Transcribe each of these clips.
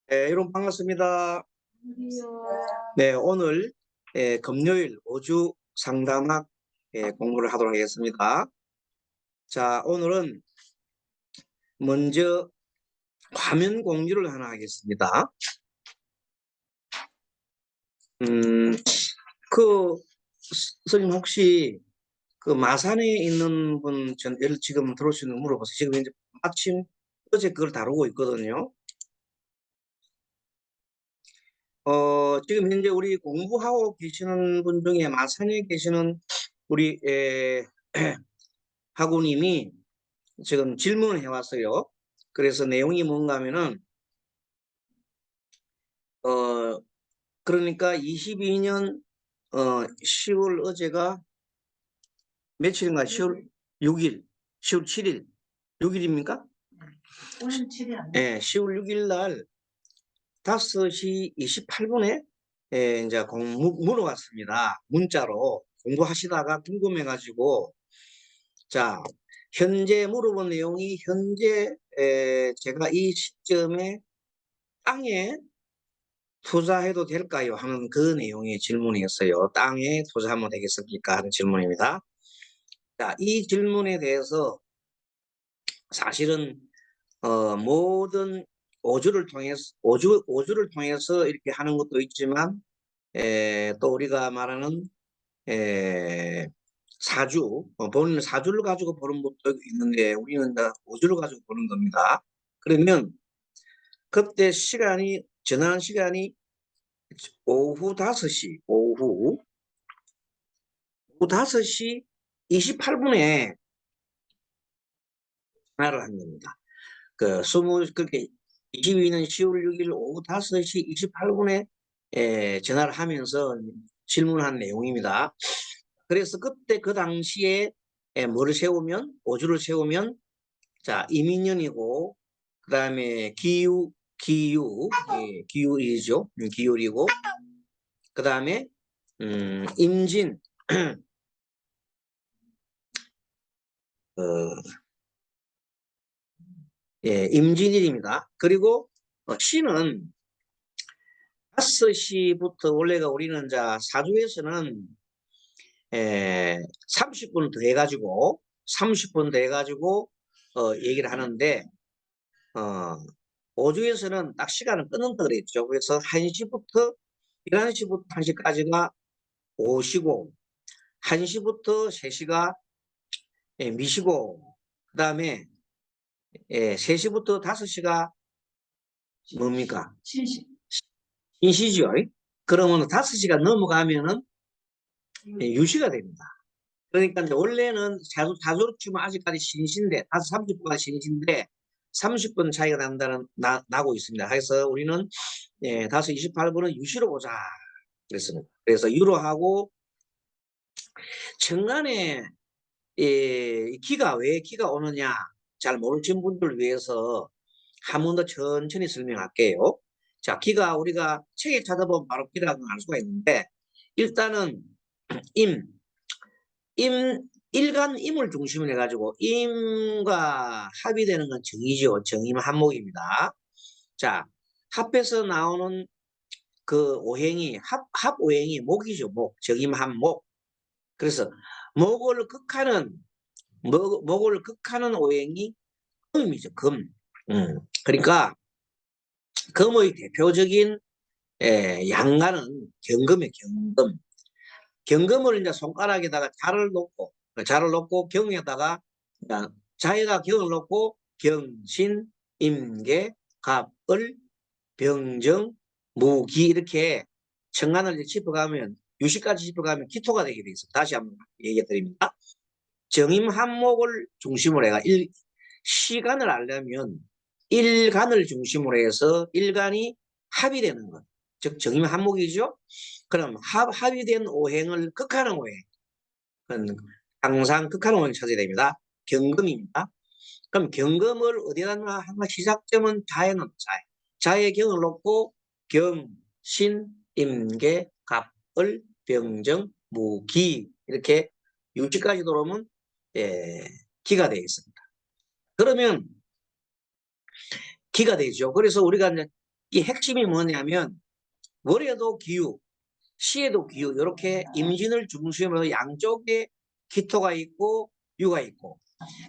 여러분 반갑습니다. 네, 오늘 금요일 5주 상담학 공부를 하도록 하겠습니다. 자, 오늘은 먼저 화면 공유를 하나 하겠습니다. 그 선생님 혹시 그 마산에 있는 분 지금 들어오시는 물어보세요. 지금 이제 마침 어제 그걸 다루고 있거든요. 지금 현재 우리 공부하고 계시는 분 중에 마산에 계시는 우리 학우님이 지금 질문을 해왔어요. 그래서 내용이 뭔가 하면은, 그러니까 22년, 10월 어제가 며칠인가? 10월 6일, 10월 7일, 6일입니까? 오늘 7일 안 네, 10월 6일 날 5시 28분에 이제 물어봤습니다. 문자로 공부하시다가 궁금해가지고, 자, 현재 물어본 내용이 현재 제가 이 시점에 땅에 투자해도 될까요? 하는 그 내용의 질문이었어요. 땅에 투자하면 되겠습니까? 하는 질문입니다. 자, 이 질문에 대해서 사실은 모든 오주를 통해서 이렇게 하는 것도 있지만 또 우리가 말하는 사주, 본인 사주를 가지고 보는 것도 있는데 우리는 오주를 가지고 보는 겁니다. 그러면 그때 전화하는 시간이 오후 5시, 오후 5시 28분에 전화를 한 겁니다. 그렇게 22년 10월 6일 오후 5시 28분에 전화를 하면서 질문한 내용입니다. 그래서 그때 그 당시에 뭐를 세우면, 오주를 세우면, 자, 이민년이고, 그 다음에 기율이죠. 기율이고, 그 다음에, 임진, 임진일입니다. 그리고 시는 5시부터 원래가 우리는 사주에서는 30분 더 해가지고 30분 더 해가지고 얘기를 하는데 오주에서는 딱 시간을 끊는다 그랬죠. 그래서 1시부터 11시부터 1시까지가 오시고 1시부터 3시가 미시고 그 다음에 3시부터 5시가 뭡니까? 인시죠. 그러면 5시가 넘어가면은 유시가 됩니다. 그러니까 이제 원래는 자주로 치면 아직까지 신신데 5시 30분까지 신신데 30분 차이가 나고 있습니다. 그래서 우리는 5시 28분은 유시로 보자 그랬습니다. 그래서 유로하고 천간에 왜 기가 오느냐 잘 모르시는 분들을 위해서 한 번 더 천천히 설명할게요. 자, 기가 우리가 책에 찾아보면 바로 기라고 알 수가 있는데 일단은 일간 임을 중심으로 해가지고 임과 합이 되는 건 정이죠. 정임 합목입니다. 자, 합해서 나오는 그 오행이 합 오행이 목이죠. 목, 정임 합목. 그래서 목을 극하는 오행이 금이죠. 금. 그러니까 금의 대표적인 양간은 경금이에요. 경금. 경금을 이제 손가락에다가 자를 놓고 경에다가 자에다 경을 놓고 경신, 임계, 갑을, 병정, 무기 이렇게 천간을 짚어가면 유시까지 짚어가면 기토가 되게 돼 있습니다. 다시 한번 얘기해 드립니다. 정임 한목을 중심으로 해가 시간을 알려면 일간을 중심으로 해서 일간이 합이 되는 것. 즉 정임 한목이죠. 그럼 합이 된 오행을 극하는 오행. 항상 극한 오행을 찾아야 됩니다. 경금입니다. 그럼 경금을 어디다 놔? 항상 시작점은 자에 놓자. 자의 경을 놓고 경, 신, 임계, 갑을, 병정, 무기 이렇게 유지까지 들어오면 기가 되겠습니다. 그러면 기가 되죠. 그래서 우리가 이제 이 핵심이 뭐냐면 월에도 기유, 시에도 기유 이렇게 임진을 중심으로 양쪽에 기토가 있고 유가 있고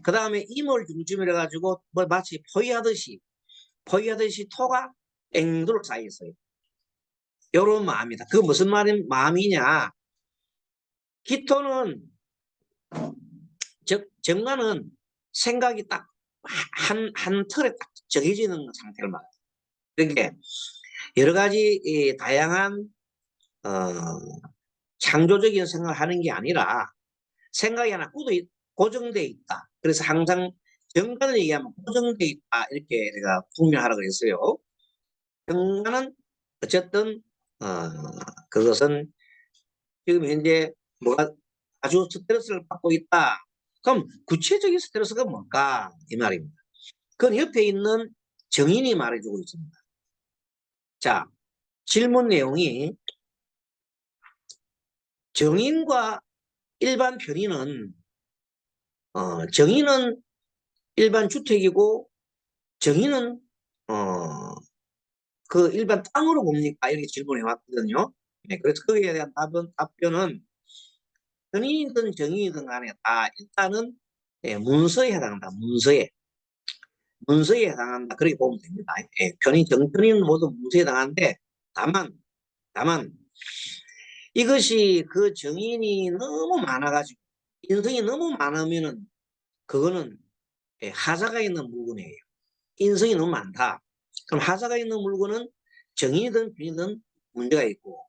그 다음에 임을 중심으로 해가지고 뭐 마치 포위하듯이 토가 앵두로 쌓여 있어요. 이런 마음이다. 그 무슨 마음이냐? 기토는 즉 정관은 생각이 딱 한 틀에 딱 정해지는 상태를 말해요. 그러니까 여러 가지 다양한 창조적인 생각을 하는 게 아니라 생각이 하나 고정돼 있다. 그래서 항상 정관을 얘기하면 고정돼 있다 이렇게 제가 분명하라고 그랬어요. 정관은 어쨌든 그것은 지금 현재 뭐가 아주 스트레스를 받고 있다. 그럼 구체적인 스트레스가 뭘까? 이 말입니다. 그건 옆에 있는 정인이 말해주고 있습니다. 자, 질문 내용이 정인과 일반 편의는 정인은 일반 주택이고 정인은 그 일반 땅으로 봅니까? 이렇게 질문해 왔거든요. 네, 그래서 거기에 대한 답변은 편의든 정인이든 간에 다 일단은 문서에 해당한다. 문서에 해당한다. 그렇게 보면 됩니다. 편의, 정편의는 모두 문서에 해당하는데 다만 이것이 그 정인이 너무 많아가지고 인성이 너무 많으면은 그거는 하자가 있는 물건이에요. 인성이 너무 많다. 그럼 하자가 있는 물건은 정인이든 편이든 문제가 있고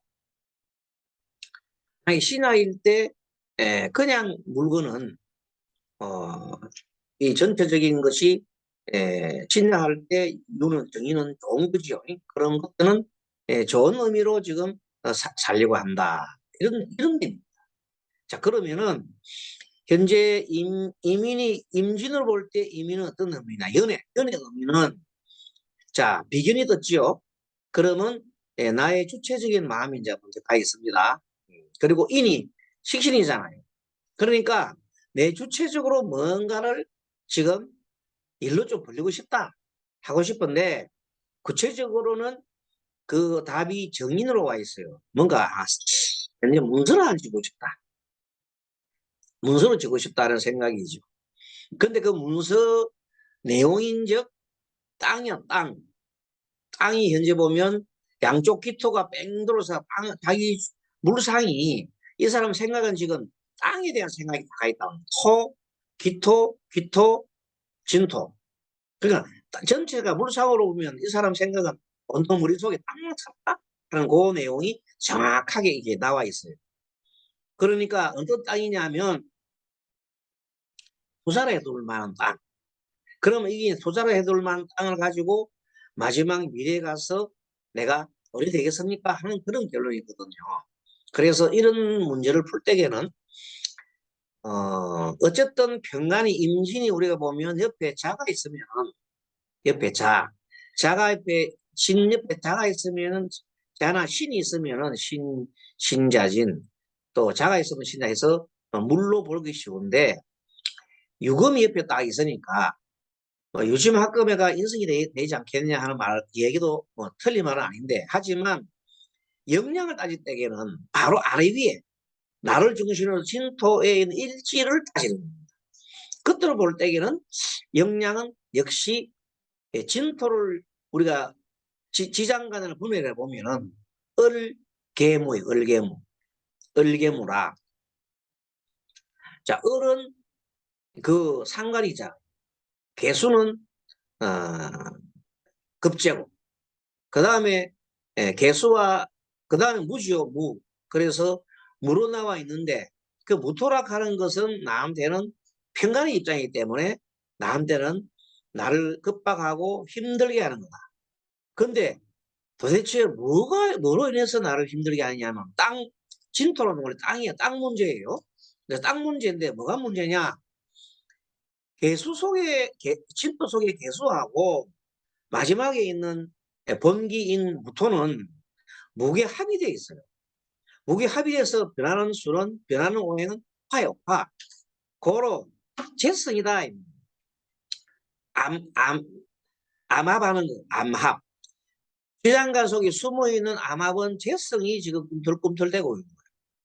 아니 신화일 때 그냥 물건은 이 전체적인 것이 진화할 때 유는 정의는 좋은 거지요. 그런 것들은 좋은 의미로 지금 살려고 한다. 이런 게. 자, 그러면은 현재 임진으로 볼 때 임인은 어떤 의미냐? 연애 의미는 자, 비견이 떴지요. 그러면 나의 주체적인 마음이 이제 먼저 가 있습니다. 그리고 인이 식신이잖아요. 그러니까 내 주체적으로 뭔가를 지금 일로 좀 벌리고 싶다 하고 싶은데 구체적으로는 그 답이 정인으로 와 있어요. 뭔가 현재 문서를 안 지고 싶다. 문서를 지고 싶다는 생각이죠. 근데 그 문서 내용인즉 땅이야 땅. 땅이 현재 보면 양쪽 기토가 뺑 돌아서 자기 물상이 이 사람 생각은 지금 땅에 대한 생각이 다 있다. 토, 기토, 진토. 그러니까 전체가 물상으로 보면 이 사람 생각은 온통 머릿속에 땅 찼다 하는 그 내용이 정확하게 이게 나와 있어요. 그러니까 어떤 땅이냐면 투자를 해둘 만한 땅. 그러면 이게 투자를 해둘 만한 땅을 가지고 마지막 미래에 가서 내가 어디 되겠습니까? 하는 그런 결론이거든요. 그래서 이런 문제를 풀 때에는 어쨌든 평간이 임진이 우리가 보면 옆에 자가 있으면 옆에 자가 옆에 신 옆에 자가 있으면은 자나 신이 있으면은 신자진 또 자가 있으면 신자해서 물로 보기 쉬운데 유금이 옆에 딱 있으니까 요즘 학금회가 인성이 되지 않겠느냐 하는 얘기도 틀린 말은 아닌데 하지만 역량을 따질 때에는 바로 아래 위에 나를 중심으로 진토에 있는 일지를 따지는 겁니다. 그때로 볼 때에는 역량은 역시 진토를 우리가 지장간을 분해해 보면은 을계무예요. 을계무라. 자, 을은 그 상관이자 개수는 어, 급제고 그 다음에 개수와 그 다음에 무지요. 무. 그래서 무로 나와 있는데 그 무토락하는 것은 나한테는 평간의 입장이기 때문에 나한테는 나를 급박하고 힘들게 하는 거다. 근데 도대체 뭐로 인해서 나를 힘들게 하느냐면 진토라는 건 땅이야. 땅 문제예요. 그래서 땅 문제인데 뭐가 문제냐? 진토 속에 개수하고 마지막에 있는 본기인 무토는 무게 합의되어 있어요. 무게 합의돼서 변하는 수는, 변하는 오행은 화요, 화. 고로 재성이다. 암합하는 거, 암합. 시장관 속에 숨어있는 암압은 재성이 지금 꿈틀꿈틀대고 있는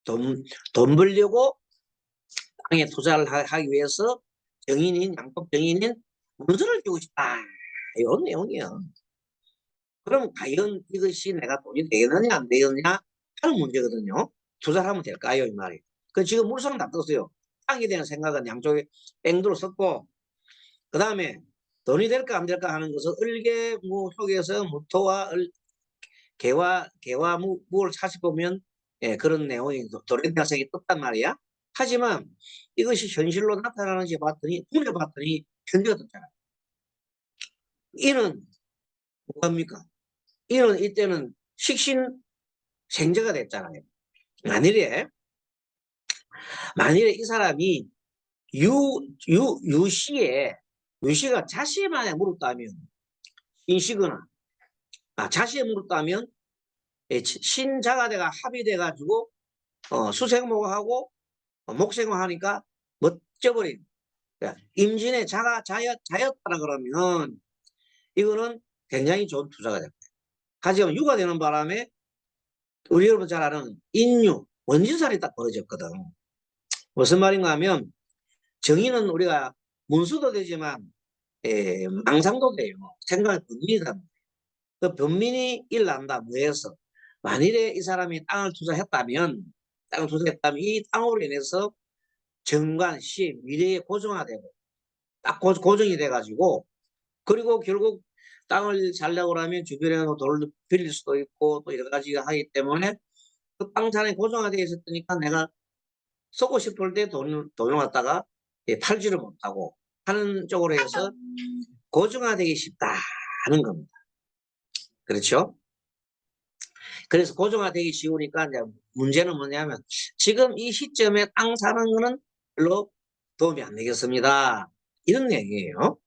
거예요. 돈 벌려고 땅에 투자를 하기 위해서 정인인, 양법 정인인 문서를 주고 싶다. 이런 내용이야. 그럼 과연 이것이 내가 돈이 되겠느냐 안 되겠느냐 하는 문제거든요. 투자를 하면 될까요? 이 말이. 그 지금 물상 다 떴어요. 땅에 대한 생각은 양쪽에 뺑도로 썼고, 그 다음에 돈이 될까 안 될까 하는 것은 을개무 속에서 무토와 개와 무를 찾아보면 그런 내용이 도래대학생이 떴단 말이야. 하지만 이것이 현실로 나타나는지 봤더니 눈에 봤더니 현재가 떴잖아. 이는 뭡니까? 이는 이때는 식신생재가 됐잖아요. 만일에 이 사람이 유씨가 자씨만에 물었다면 인시거나 자씨에 물었다면 신자가대가 합의돼가지고 수생목하고 목생목하니까 멋져버린 임진의 자였다라 그러면 이거는 굉장히 좋은 투자가 됩니다. 하지만 유가 되는 바람에 우리 여러분 잘 아는 인유 원진살이 딱 벌어졌거든. 무슨 말인가 하면 정의는 우리가 문수도 되지만 망상도 돼요. 생각의 변민이다. 그 변민이 일난다. 뭐해서 만일에 이 사람이 땅을 투자했다면 이 땅으로 인해서 정관, 시, 미래에 고정화되고 딱 고정이 돼가지고 그리고 결국 땅을 살려고 하면 주변에 돈을 빌릴 수도 있고 또 여러 가지가 하기 때문에 그 땅 잔에 고정화되어 있었으니까 내가 쓰고 싶을 때 돈을 갖다가 팔지를 못하고 하는 쪽으로 해서 고정화되기 쉽다 하는 겁니다. 그렇죠? 그래서 고정화되기 쉬우니까 이제 문제는 뭐냐면 지금 이 시점에 땅 사는 거는 별로 도움이 안 되겠습니다. 이런 얘기예요.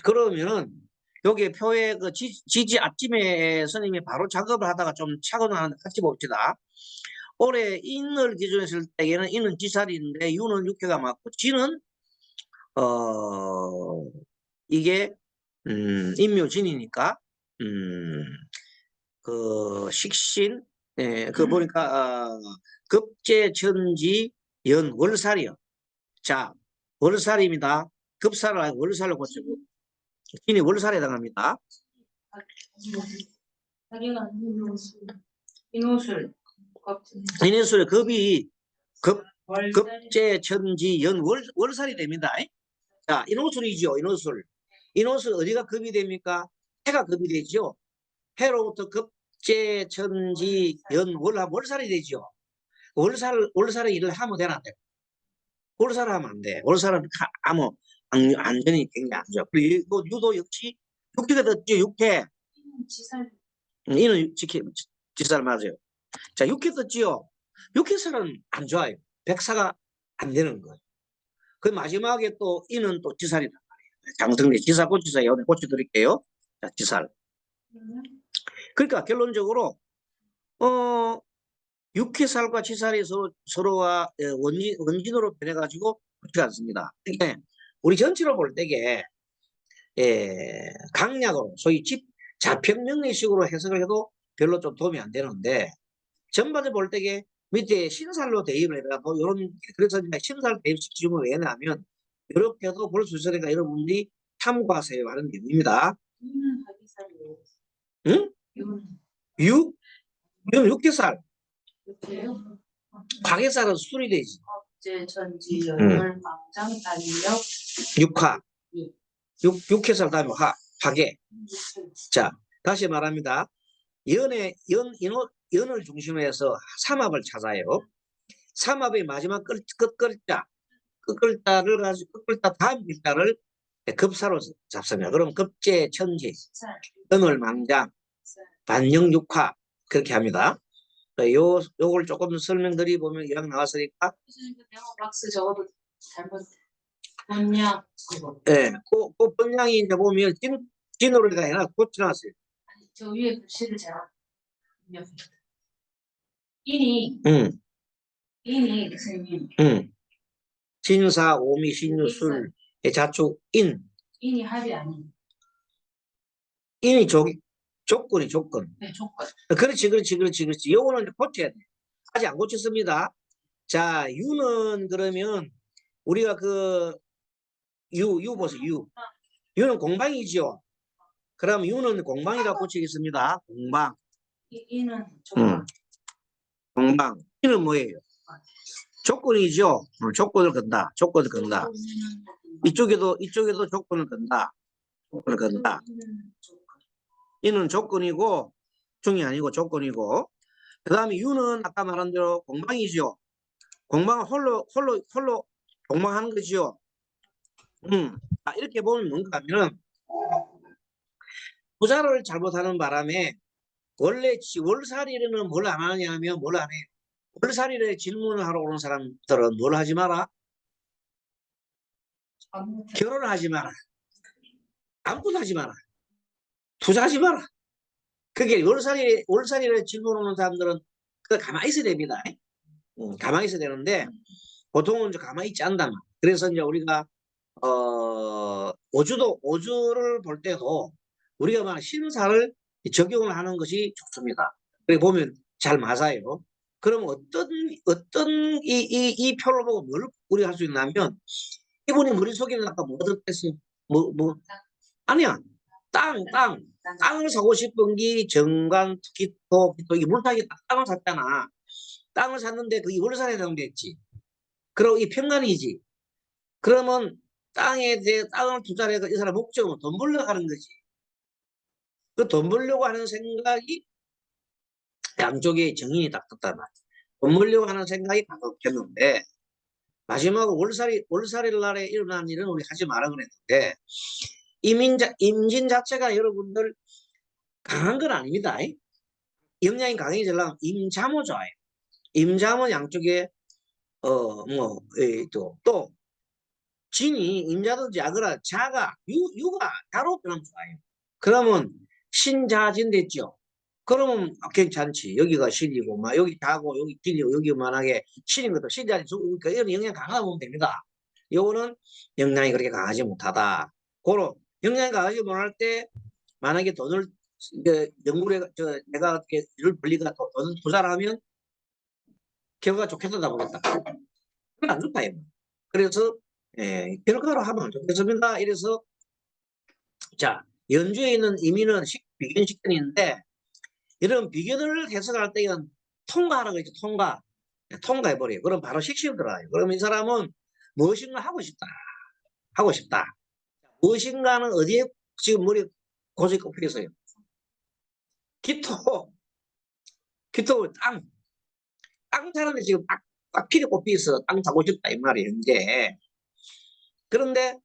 그러면은 여기 표에 그 지지 아침에 스님이 바로 작업을 하다가 좀 착오는 하는데 같이 봅시다. 올해 인을 기준했을 때에는 인은 지살인데 유는 육해가 맞고 지는 이게 인묘진이니까 그 식신 그 보니까 급제천지 연월살이요. 자 월살입니다. 급살을 하고 월살을 고치고 진이 월살에 해당합니다. 인해술 급이 급제천지 연월살이 됩니다. 자 인호술이죠. 인호술 어디가 급이 됩니까? 해가 급이 되죠. 해로부터 급제천지 연월살이 되죠. 월살의 일을 하면 되나? 월살을 하면 안 돼. 월살은 아무 안전이 굉장히 안 좋아. 그리고 유도 역시 육회가 떴죠. 육회. 이는 지살 맞아요. 자, 육회 떴지요. 육회살은 안 좋아요. 백사가 안 되는 거예요. 그 마지막에 또 이는 또 지살이란 말이에요. 장성대 지살 고치살 여기 고쳐드릴게요. 자, 지살. 그러니까 결론적으로 육회살과 지살이 서로가 원진으로 변해가지고 그렇지 않습니다. 그러니까 우리 전체로 볼 때게 강약으로 소위 자평명리식으로 해석을 해도 별로 좀 도움이 안 되는데 전반적으로 볼 때게 밑에 신살로 대입을 해가지고 이런 그래서 신살 대입시키면 왜 하냐면 이렇게도 볼 수 있으니까 여러분들이 참고하세요 하는 내용입니다. 응? 육개살. 과개살은 술이 되지. 전지 연월 망장 단력 육화. 육회살 다음에 화개. 자, 다시 말합니다. 연을 중심으로 해서 삼합을 찾아요. 삼합의 마지막 끝글자를 가지고 끝글자 다음 글자를 급사로 잡습니다. 그럼 급제천지, 연월 망장, 반영육화 그렇게 합니다. 요걸 조금 설명드리보면 이랑 나왔으니까. 박스 적어도 잘못 번양 예, 그 번양이 이제 보면 진으로가 아니라 고쳐놨어요. 아니 저 위에 글씨를 제가 인이 선생님 진사 오미 신유술 자축 인이 인이 합이 아닌 조기 조건이 조건. 네, 조건. 그렇지. 요거는 고쳐야 돼. 아직 안 고쳤습니다. 자, 유는 그러면 우리가 유 보세요. 유는 공방이지요. 그럼 유는 공방이라고 고치겠습니다. 공방. 이는 조건. 공방. 이는 뭐예요? 조건이죠. 조건을 건다. 조건을 건다. 이쪽에도 조건을 건다. 조건을 건다. 이는 조건이고 중이 아니고 조건이고. 그 다음에 유는 아까 말한 대로 공방이죠. 공방은 홀로 공방하는 거죠. 이렇게 보면 뭔가 하면은 투자를 잘못하는 바람에 원래 월살이는 뭘 안 하냐면 뭘 안 해. 월살이를 질문을 하러 오는 사람들은 뭘 하지 마라? 결혼을 하지 마라. 아무것도 하지 마라. 투자하지 마라. 그게 월살이를 질문 오는 사람들은 그 가만히 있어야 됩니다. 가만히 있어야 되는데 보통은 이제 가만히 있지 않단 말이야. 그래서 이제 우리가 오주를 볼 때도 우리가 막 신사를 적용을 하는 것이 좋습니다. 그래 보면 잘 맞아요. 그럼 어떤 이 표를 보고 뭘 우리가 할 수 있냐면 이분이 머릿속에는 아까 뭐 들었겠어요? 아니야. 땅을 사고 싶은 게 정관, 기토, 이게 물타기 땅을 샀잖아. 땅을 샀는데 그게 월산에 해당됐지. 그리고 이 평간이지. 그러면 땅을 투자를 해서 이 사람 목적은 돈 벌려고 하는 거지. 그 돈 벌려고 하는 생각이 양쪽에 정인이 딱 떴단 말이야. 돈 벌려고 하는 생각이 가득했는데 마지막으로 월살일 날에 일어난 일은 우리 하지 마라 그랬는데 임진 자체가 여러분들 강한 건 아닙니다. 영향이 강해지려면 임자모 좋아요. 임자모 양쪽에 또 진이 임자든지 아그라 자가 유가 자로 변하면 좋아요. 그러면 신자진 됐죠. 그러면 괜찮지. 여기가 신이고 막 여기 자고 여기 진이고 여기 만약에 신인 것도 신자진 그러니까 이런 영향이 강하다 보면 됩니다. 요거는 영향이 그렇게 강하지 못하다. 고로 영향이 강하지 못할 때 만약에 돈을 연구를 내가 어떻게 일을 벌리가 돈을 투자를 하면 결과가 좋겠다 보겠다. 그건 안 좋다. 그래서 결과로 하면 안 좋겠습니다. 이래서 자 연주에 있는 임의는 비견 식견인데 이런 비견을 해석할 때는 통과하라고 했죠. 통과해버려요. 그럼 바로 식신이 들어가요. 그러면 이 사람은 무엇인가 하고 싶다. 무엇인가는 어디에 지금 머리 고집이 꼽혀 있어요. 기토 땅 사는데 지금 딱 필요 꼽혀 있어. 땅 사고 싶다 이 말이에요. 이제 그런데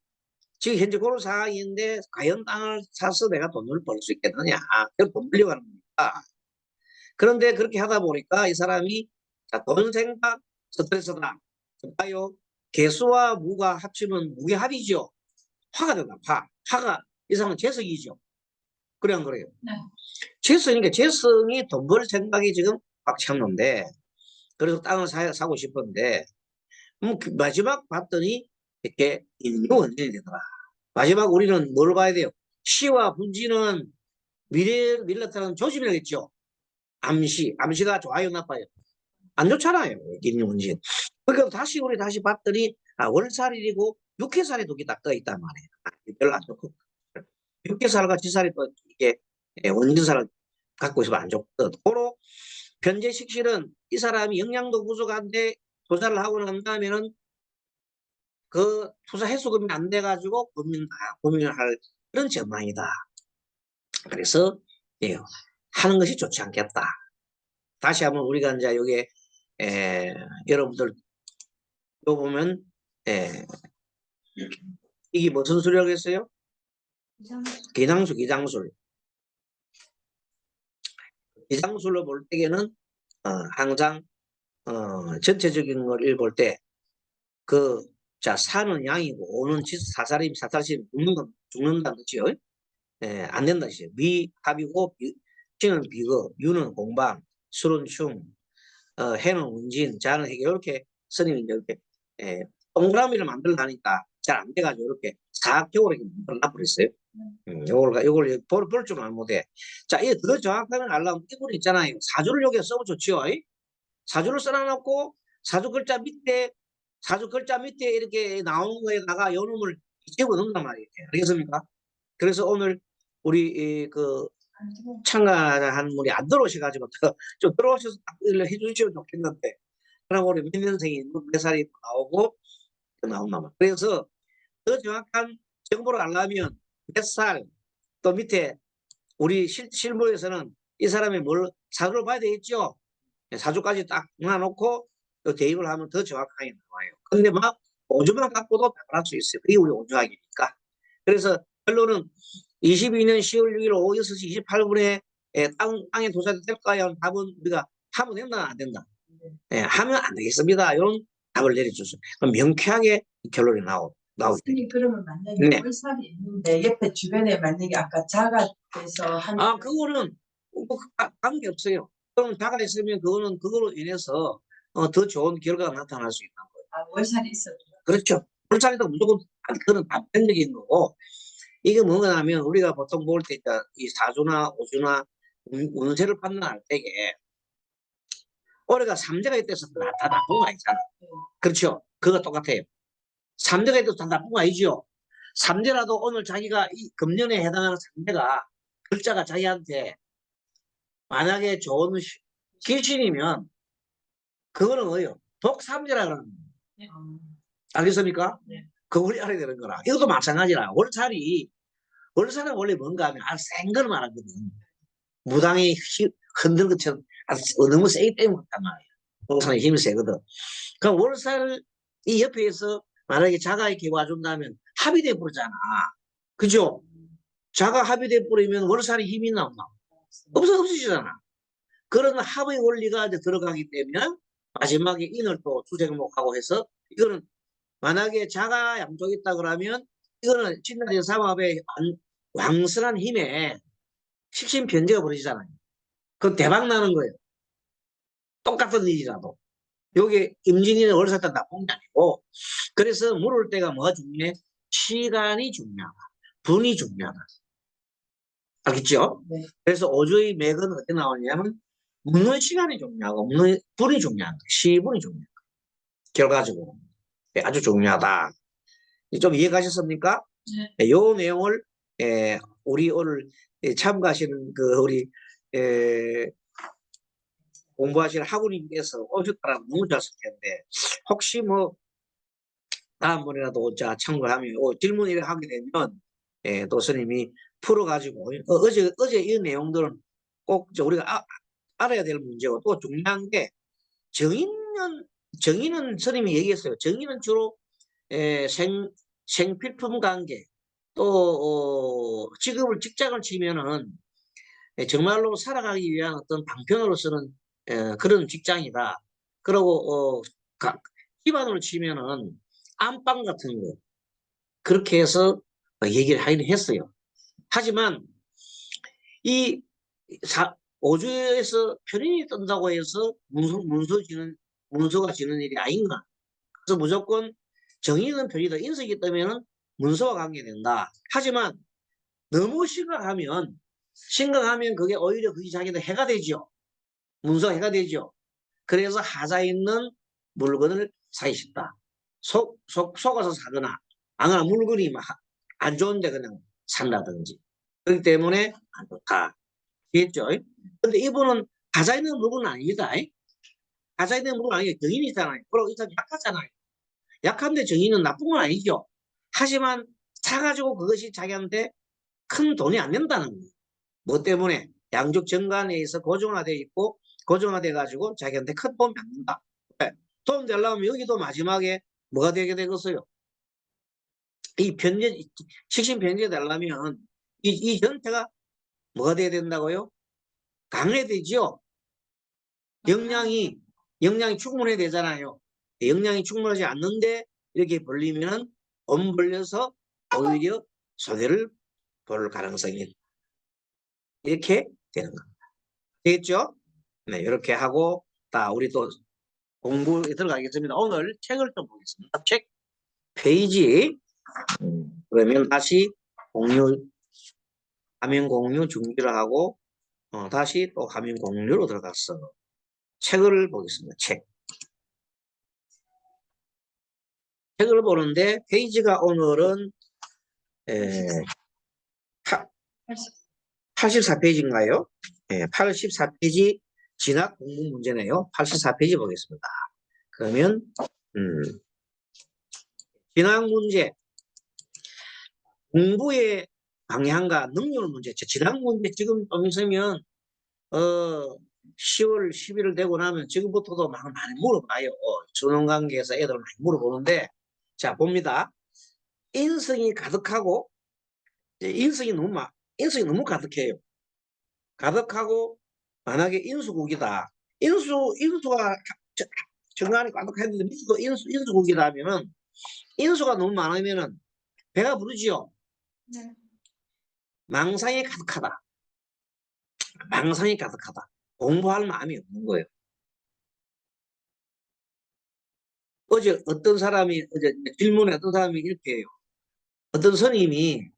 지금 현재 그런 상황인데 과연 땅을 사서 내가 돈을 벌 수 있겠느냐? 돈 벌려고 하는 겁니다. 그런데 그렇게 하다 보니까 이 사람이 돈 생각 스트레스다. 봐요. 개수와 무가 합치면 무게합이죠. 화가 된다. 화가 이 사람은 재성이죠. 그래 안 그래요? 네. 재성이 돈 벌 생각이 지금 꽉 찼는데 그래서 땅을 사고 싶은데 마지막 봤더니 이렇게 인유원진이 되더라. 마지막 우리는 뭘 봐야 돼요? 시와 분지는 미래를 나타내는 조짐이라고 했죠. 암시가 좋아요, 나빠요? 안 좋잖아요. 인유원진. 그러니까 우리 다시 봤더니 월살이고 육해살이 두개 딱 떠 있단 말이에요. 별로 안 좋고 육해살과 지살이 또 이게 원진살을 갖고 있으면 안 좋거든. 고로 변제 식실은 이 사람이 영양도 부족한데 투자를 하고 난 다음에는 그 투자 해소금이 안 돼가지고 고민을 할 그런 전망이다. 그래서 하는 것이 좋지 않겠다. 다시 한번 우리가 이제 여기에 여러분들 요 보면 이게 무슨 술이라고 했어요? 기장술. 기장술로 볼 때에는 항상 전체적인 걸 읽을 때 자 사는 양이고 오는 사살이 죽는다는 뜻이요. 안 된다는 뜻이에요. 미합이고 신은 비거, 유는 공방, 술은 충, 해는 운진, 자는 해계 이렇게 스님이 이렇게 동그라미를 만들어가니까 잘 안 돼가지고 이렇게 사각형으로 만들어놔 버렸어요. 요걸 볼 줄 알 못해. 자, 이게 더 정확하게 알려면 이분 있잖아요. 사주를 여기에 써면 좋지요. 사주를 써놔놓고 사주 글자 밑에 이렇게 나오는 거에다가 요 놈을 집어 넣는단 말이에요. 알겠습니까? 그래서 오늘 우리 그 참가한 분이 안 들어오셔가지고 좀 들어오셔서 해주시면 좋겠는데, 그러고 우리 몇 년생이 몇 살이 나오고 나온단 말이에요. 그래서 더 정확한 정보를 알려면 몇 살, 또 밑에 우리 실무에서는 이 사람이 뭘 사주를 봐야 되겠죠. 사주까지 딱 놔놓고 또 대입을 하면 더 정확하게 나와요. 근데 막 오주만 갖고도 답할 수 있어요. 그게 우리 오주학이니까. 그래서 결론은 22년 10월 6일 오후 6시 28분에 땅에 도착될까요? 답은 우리가 하면 된다, 안 된다? 하면 안 되겠습니다. 이런 답을 내려줬어요. 그럼 명쾌하게 결론이 나오게 선생님, 그러면 만약에 네. 월살이 있는데 옆에 주변에 만약에 아까 자가 돼서 하는 그거는 뭐 관계 없어요. 그럼 자가 있으면 그거로 인해서 더 좋은 결과가 나타날 수 있는 거예요. 월살이 있어도 그렇죠. 물살이도 무조건 그런 단편적인 거고, 이게 뭐냐면 우리가 보통 볼 때 이 사주나 오주나 운세를 판단할 때에 올해가 삼재가 있대서 다 나쁜 거 아니잖아. 그렇죠. 그거 똑같아요. 삼재가 있대서 다 나쁜 거 아니죠. 삼재라도 오늘 자기가 이 금년에 해당하는 삼재가 글자가 자기한테 만약에 좋은 귀신이면 그거는 뭐예요? 독삼재라 그러는 거예요. 알겠습니까? 네. 그걸 알아야 되는 거라. 이것도 마찬가지라. 월살은 원래 뭔가 하면 아주 센 걸 말하거든. 무당이 흔들 것처럼 너무 세기 때문에 그렇단 말이야. 월살이 힘이 세거든. 그럼 월살이 옆에서 만약에 자가 이렇게 와준다면 합의돼 버리잖아. 그죠? 자가 합의돼 버리면 월살이 힘이 나오나? 없어지잖아. 그런 합의 원리가 이제 들어가기 때문에 마지막에 인을 또 주제목하고 해서 이거는 만약에 자가 양쪽 있다 그러면 이거는 진단의 삼합의 왕성한 힘에 식신변제가 벌어지잖아요. 그럼 대박 나는 거예요. 똑같은 일이라도. 여기 임진이는 월살단 나쁜 게 아니고, 그래서 물을 때가 뭐가 중요해? 시간이 중요하다. 분이 중요하다. 알겠죠? 네. 그래서 오주의 맥은 어떻게 나오냐면 묻는 시간이 중요하고 묻는 분이 중요한 거예요. 시분이 중요한 거예요. 결과적으로 아주 중요하다. 좀 이해가셨습니까? 네. 이 내용을 우리 오늘 참가하시는 그 우리 공부하시는 학우님께서 오셨더라면 너무 좋았을 텐데, 혹시 뭐 다음번에라도 참고하면 질문을 하게 되면 또 스님이 풀어가지고 어제 이 내용들은 꼭 우리가 알아야 될 문제고, 또 중요한 게 정의는 스님이 얘기했어요. 정의는 주로 생필품 관계, 또 직장을 치면은 정말로 살아가기 위한 어떤 방편으로서는 그런 직장이다. 그리고 기반으로 치면은 안방 같은 거 그렇게 해서 얘기를 하긴 했어요. 하지만 이 오주에서 편인이 뜬다고 해서 문서가 지는 일이 아닌가. 그래서 무조건 정의는 편이다. 인석이 뜨면은 문서와 관계된다. 하지만 너무 심각하면 그게 오히려 그게 자기한테 해가 되죠. 문서가 해가 되죠. 그래서 하자 있는 물건을 사기 쉽다. 속아서 사거나, 아니면 물건이 막 안 좋은데 그냥 산다든지. 그렇기 때문에 안 좋다. 이해했죠? 근데 이분은 가자 있는 물건은 아닙니다. 가자 있는 물건 아니에요. 정인이잖아요. 그리고 이 사람 약하잖아요. 약한데 정인은 나쁜 건 아니죠. 하지만 사가지고 그것이 자기한테 큰 돈이 안 된다는 거예요. 뭐 때문에? 양쪽 정관에서 고정화되어 있고, 고정화돼 가지고 자기한테 큰 도움이 안 된다. 네. 도움 되려면 여기도 마지막에 뭐가 되게 되겠어요? 이 식신 변제 되려면 이 전체가 뭐가 돼야 된다고요? 강해되죠. 영양이 충분해야 되잖아요. 영양이 충분하지 않는데 이렇게 벌리면 벌려서 오히려 손해를 볼 가능성이 이렇게 되는 겁니다. 되겠죠? 네, 이렇게 하고 우리 또 공부에 들어가겠습니다. 오늘 책을 좀 보겠습니다. 책 페이지 그러면 다시 공유 화면 공유 중지를 하고 다시 또 화면 공유로 들어갔어. 책을 보겠습니다. 책을 보는데 페이지가 오늘은 84페이지인가요? 84페이지 진학 공부 문제네요. 84페이지 보겠습니다. 그러면 진학 문제 공부의 방향과 능률 문제. 진학 문제 지금 좀 있으면 10월, 11월 되고 나면 지금부터도 막 많이 물어봐요. 수능 관계에서 애들 많이 물어보는데 자 봅니다. 인성이 가득하고 인성이 너무 가득해요. 가득하고 만약에 인수국이다. 인수가 정관이 가득했는데 밑도 인수국이라면은 인수가 너무 많으면은 배가 부르지요. 네. 망상이 가득하다. 망상이 가득하다. 공부할 마음이 없는 거예요. 어제 어떤 사람이 질문에 어떤 사람이 이렇게 해요. 어떤 스님이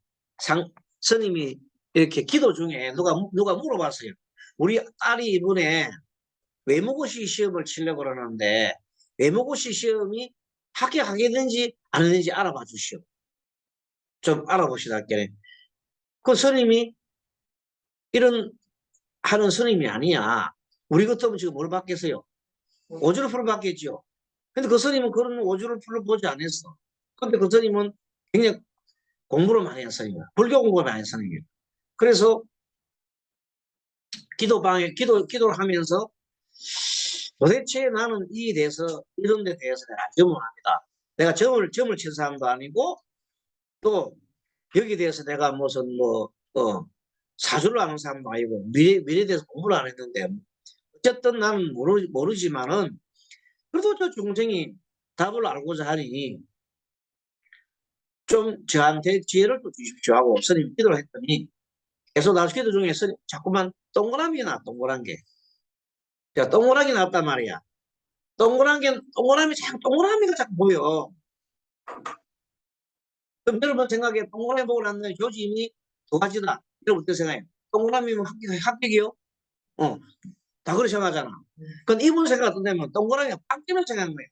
이렇게 기도 중에 누가 물어봤어요. 우리 딸이 이번에 외모고시 시험을 치려고 그러는데 외모고시 시험이 합격하겠는지 안 했는지 알아봐 주시오. 좀 알아보시다 했더니 그 스님이 이런 하는 스님이 아니야. 우리 같으면 지금 뭘 받겠어요? 오주를 풀을 받겠죠. 근데 그 스님은 그런 오주를 풀을 보지 않았어. 근데 그 스님은 굉장히 공부를 많이 한 스님이야. 불교 공부를 많이 한 스님이에요. 그래서 기도를 하면서 도대체 나는 이 대해서 이런 데 대해서 내가 점을 합니다. 내가 점을 친 사람도 아니고 또 여기 대해서 내가 무슨 사주를 아는 사람도 아니고 미래에 대해서 공부를 안 했는데 어쨌든 나는 모르지만은 그래도 저 중생이 답을 알고자 하니 좀 저한테 지혜를 또 주십시오 하고 스님 기도를 했더니 계속 나수 기도 중에 자꾸만 동그라미 나 동그란 게. 자, 동그라미 나왔단 말이야. 동그라미가 자꾸 보여. 그럼 여러분 생각에 동그라미 보고 났는데 교집이 두 가지다. 여러분 어떻게 생각해요? 동그라미면 합격이요? 다 그렇게 생각하잖아. 그럼 이분 생각 어떠냐면 동그라미가 빵점을 생각하는 거야.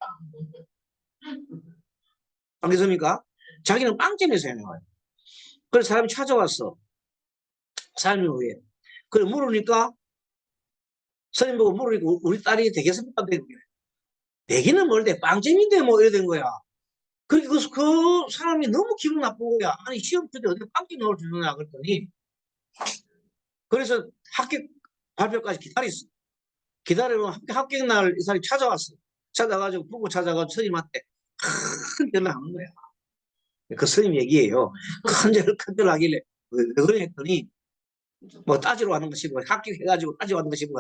알겠습니까? 자기는 빵점을 생각해요. 그래서 사람이 찾아왔어. 삶을 위해. 그래 물으니까 선생님 보고 물으니까 우리 딸이 되겠습니까? 되기는 뭘돼 빵점인데 뭐 이래 된 거야. 그러니까 그 사람이 너무 기분 나쁘고 야 아니 시험 칠 때 어떻게 빵점 넣을 수 있느냐 그랬더니 그래서 합격 발표까지 기다렸어. 기다리면 합격 날 이 사람이 찾아왔어. 찾아가지고 부고 찾아가지고 스님한테 큰 절을 하는 거야. 그 스님 얘기예요. 큰 절을 하길래 왜 그래 했더니 뭐 따지러 가는 것이고 합격해가지고 따지러 가는 것이고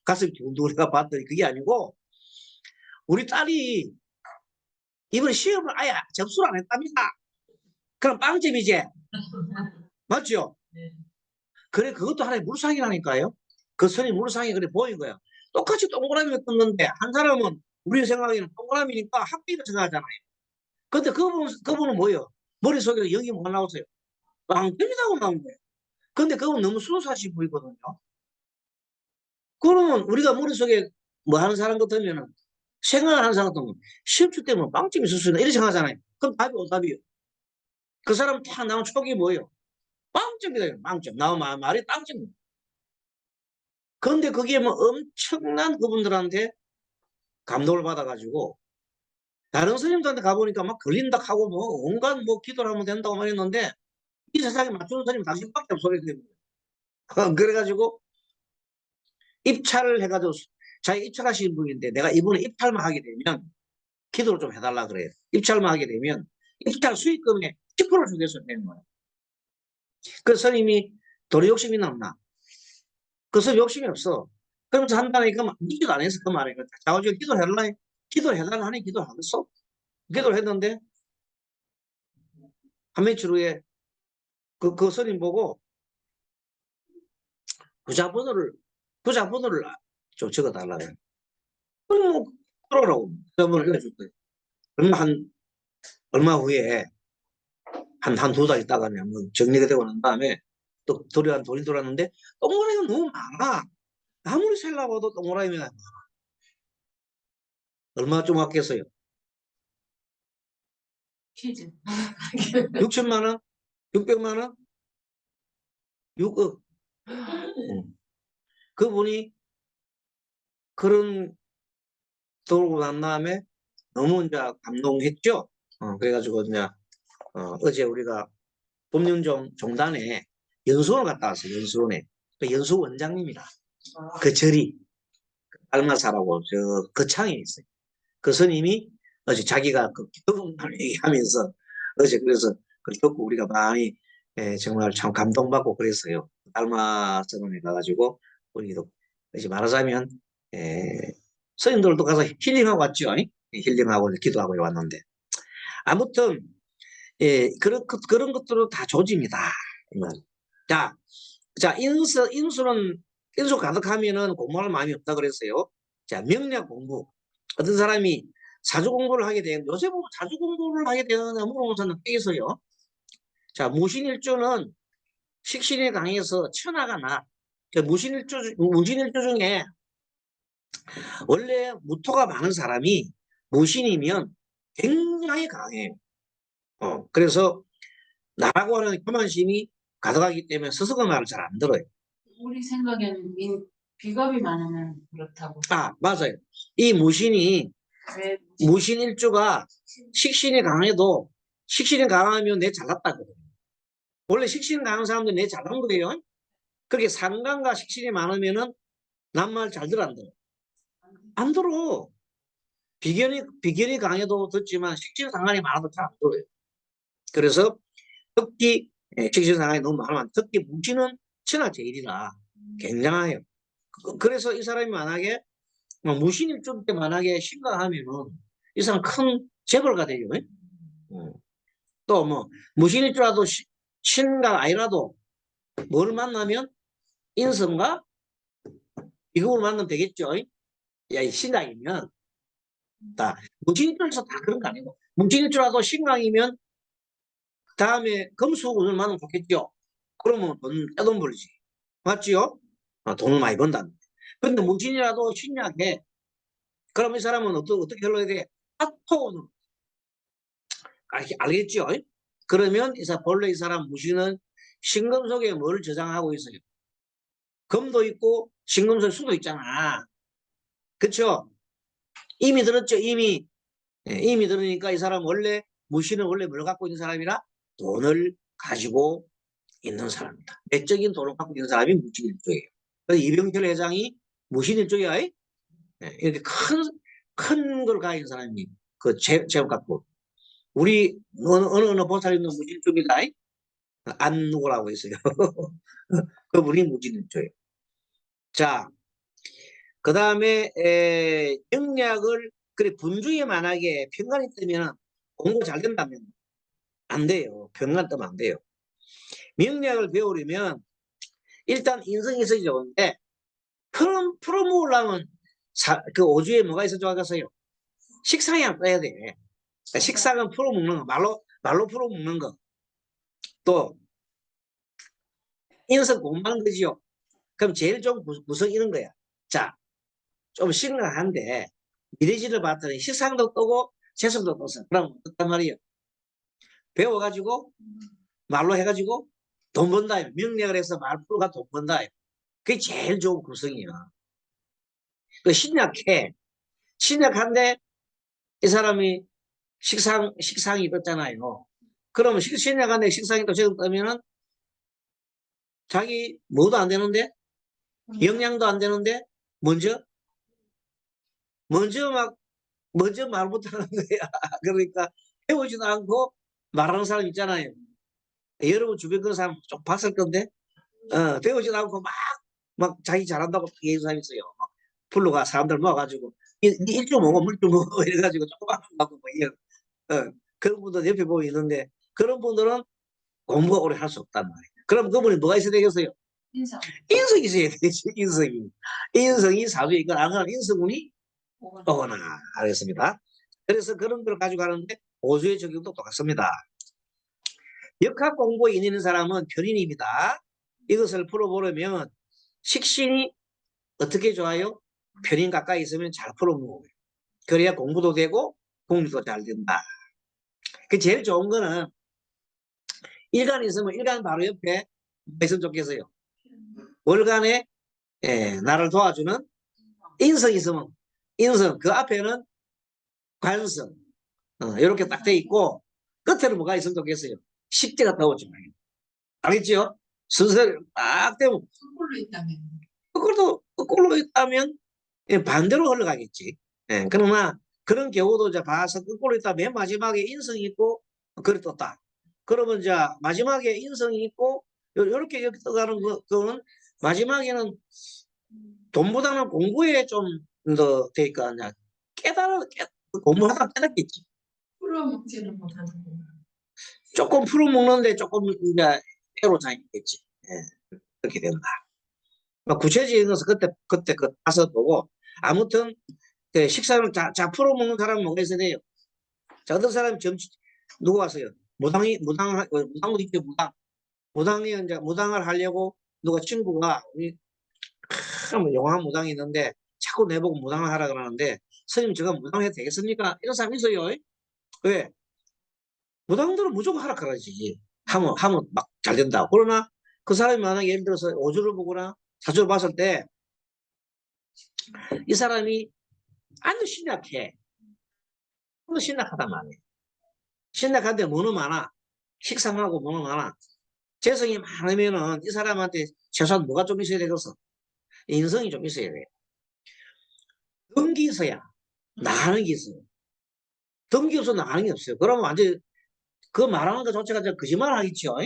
가슴이 두근두근 봤더니 그게 아니고 우리 딸이 이번에 시험을 아예 접수를 안 했답니다. 그럼 빵점이지. 맞죠? 네. 그래 그것도 하나의 물상이라니까요. 그 선이 물상이 그래 보인 거야. 똑같이 동그라미를 떴는데 한 사람은 우리 생각에는 동그라미니까 합격을 생각하잖아요. 근데 그분은 뭐예요? 머릿속에 영이 뭐 나오세요? 빵점이라고 나온 거예요. 근데 그건 너무 순수하시 보이거든요. 그러면 우리가 머릿속에 뭐 하는 사람 같으면은 생각을 하는 사람 같으면 시험 칠 때면 빵점이 있을 수 있나 이렇게 생각하잖아요. 그럼 답이 오답이요. 그 사람 다 나온 촉이 뭐예요? 빵점이다. 빵점. 나오면 말이 빵점. 그런데 그게 뭐 엄청난 그분들한테 감동을 받아가지고 다른 스님들한테 가보니까 막 걸린다 하고 뭐 온갖 뭐 기도를 하면 된다고 말했는데 이 세상에 맞추는 스님 당신밖에 없어. 그래가지고 입찰을 해가지고 자기 입찰하시는 분인데 내가 이번에 입찰만 하게 되면 기도를 좀 해달라 그래요. 입찰만 하게 되면 입찰 수익금의 10%를 주겠어요. 되는 거예요. 그 스님이 도리 욕심이 남나? 그 스님 욕심이 없어. 그러면서 한다니까 믿지도 안 해서 그 말에 자가지고 기도를 해달라 하니 기도를 하겠어? 기도를 했는데 한 며칠 후에 그 스님 보고 부자번호를 좀 적어달라 그래. 그럼 뭐 그러라고 부자번호를 읽어줄 거예요. 얼마 후에 한 두 달 있다가 뭐 정리가 되고 난 다음에 또 돈이 돌았는데 동그라미가 너무 많아. 아무리 살라봐도 동그라미가 많아. 얼마 좀 아꼈어요? 퀴즈. 6천만 원? 600만 원? 6억. 그분이 그런 돌고 난 다음에 너무 이제 감동했죠. 그래가지고 이제 어제 우리가 법륜종단에 연수원을 갔다 왔어요. 연수원에. 그 연수 원장님이라 그 절이 알마사라고 저 거창에 있어요. 그 스님이 어제 자기가 그 경험을 얘기하면서 어제 그래서 그걸 듣고 우리가 많이 정말 참 감동받고 그랬어요. 알마선원에 가가지고 우리도 이제 말하자면 스님들도 가서 힐링하고 왔죠. 힐링하고 기도하고 왔는데 아무튼 그런 것들은 다 조지입니다. 자, 인수 가득하면은 공부할 마음이 없다 그랬어요. 자, 명리학 공부. 어떤 사람이 사주 공부를 하게 되면 요새 보면 사주 공부를 하게 되는 물어보서는 빼겠어요. 자, 무신일주는 식신에 강해서 천하가 나. 무신일주 중에 원래 무토가 많은 사람이 무신이면 굉장히 강해요. 그래서 나라고 하는 교만심이 가득하기 때문에 스스로 말을 잘 안 들어요. 우리 생각에는 비겁이 많으면 그렇다고. 아, 맞아요. 이 무신이 왜 무신일주가 식신이 강해도 식신이 강하면 내 잘났다거든요. 원래 식신 강한 사람들 내 잘난 거예요. 그렇게 상관과 식신이 많으면은 남 말 잘 들어 안 들어? 안 들어. 비견이 강해도 듣지만 식신 상관이 많아도 잘 안 들어요. 그래서 특히 식신 상관이 너무 많으면 특히 무신은 천하제일이라 굉장해요. 그래서 이 사람이 만약에 무신일주 때 만약에 신강하면은 이 사람 큰 재벌가 돼요. 또 뭐 무신일주라도 신강 아니라도 뭘 만나면 인성과 이걸 만나면 되겠죠. 야, 이 신강이면 다 무신일주에서 다 그런 거 아니고 무신일주라도 신강이면 다음에 금수운을 만나면 좋겠죠. 그러면 떼돈 벌지. 맞지요? 돈을 많이 번다. 근데 무신이라도 신약해. 그럼 이 사람은 어떻게 흘러야 돼? 토운으로. 알겠죠? 그러면 본래 이 사람 무신은 신금 속에 뭘 저장하고 있어요? 금도 있고 신금 속에 수도 있잖아. 그쵸? 이미 들었죠? 이미 들으니까 이 사람 원래 무신은 원래 뭘 갖고 있는 사람이라 돈을 가지고 있는 사람이다. 내적인 돈을 갖고 있는 사람이 무신일조예요. 그래서 이병철 회장이 무신일조야. 이렇게 큰 걸 가진 사람이 그 재업 갖고 우리 어느 보살님도 무신일조입니다. 안누구라고 있어요. 그분이 무진일조예요. 자, 그 다음에 영약을 그래 분주에 만약에 편간이 뜨면 공부 잘 된다면 안 돼요. 편간 뜨면 안 돼요. 명리학을 배우려면 일단 인성이 있어야 좋은데 풀어먹으려면 그 오주에 뭐가 있어 좋아하겠어요? 식상이 안 떠야 돼. 그러니까 식상은 풀어먹는 거, 말로 풀어먹는 거. 또 인성 공부하는 거지요. 그럼 제일 좋은 구성 이런 거야. 자, 좀 심각한데 미래지를 봤더니 식상도 뜨고 재성도 떴어. 그럼 어떤 말이에요? 배워가지고 말로 해가지고 돈 번다. 명령을 해서 말 풀어가 돈 번다. 그게 제일 좋은 구성이야. 그 신약해. 신약한데 이 사람이 식상이 떴잖아요. 그러면 신약한데 식상이 또 재성 뜨면은 자기 뭐도 안 되는데 영양도 안 되는데 먼저 말부터 하는 거야. 그러니까 배우지도 않고 말하는 사람 있잖아요. 여러분 주변 그런 사람 좀 봤을 건데, 배우지도 않고 막 자기 잘한다고 얘기하는 사람이 있어요. 막 불러가 사람들 모아가지고, 일주 먹어, 물주 먹어, 이래가지고 조그만 거 갖고 그런 분들 옆에 보면 있는데, 그런 분들은 공부가 오래 할 수 없단 말이에요. 그럼 그분이 뭐가 있어야 되겠어요? 인성이 있어야 되지, 인성이. 인성이 사주에 있거나 안 하는 인성운이 오거나 하겠습니다. 그래서 그런 걸 가지고 가는데 오수의 적용도 똑같습니다. 역학 공부에 있는 사람은 편인입니다. 이것을 풀어보려면 식신이 어떻게 좋아요? 편인 가까이 있으면 잘 풀어보고 그래야 공부도 되고 공부도 잘 된다. 그 제일 좋은 거는 일간 있으면 일간 바로 옆에 뭐 있으면 좋겠어요. 월간에 나를 도와주는 인성 있으면 인성 그 앞에는 관성 이렇게 딱 돼 있고 끝에는 뭐가 있으면 좋겠어요. 식재가 나오지 말고 알겠죠? 순서를 딱 되면 거꾸로 있다면. 거꾸로 있다면 반대로 흘러가겠지. 그러나 그런 경우도 이제 봐서 거꾸로 있다 맨 마지막에 인성이 있고 그래 떴다. 그러면 이제 마지막에 인성이 있고 이렇게 떠가는 거는 마지막에는 돈보다는 공부에 좀 더 되니까 그냥 공부하다 깨닫겠지. 풀어먹지는 못하는 거. 조금 풀어먹는데 조금 이제 애로자 있겠지. 그렇게 된다. 구체적인 것은 그때 가서 보고 아무튼 식사를 자 풀어먹는 사람은 뭐가 있어야 돼요. 자, 어떤 사람이 누구 왔어요? 무당도 있죠, 무당이 이제 무당을 하려고 누가 친구가 큰 용한 무당이 있는데 자꾸 내보고 무당을 하라 그러는데 스님 제가 무당해도 되겠습니까? 이런 사람 있어요. 왜? 무당들은 무조건 하라 그러지. 하면 막 잘 된다. 그러나 그 사람이 만약에 예를 들어서 오주를 보거나 사주를 봤을 때 이 사람이 아주 신약해. 아주 신약하단 말이에요. 신약한데 뭐는 많아. 식상하고 뭐는 많아. 재성이 많으면은 이 사람한테 최소한 뭐가 좀 있어야 되겠어. 인성이 좀 있어야 돼요. 덩기 있어야 나가는 게 있어요. 덩기 없어 나가는 게 없어요. 그러면 완전 그 말하는 것 자체가 거짓말 하겠죠.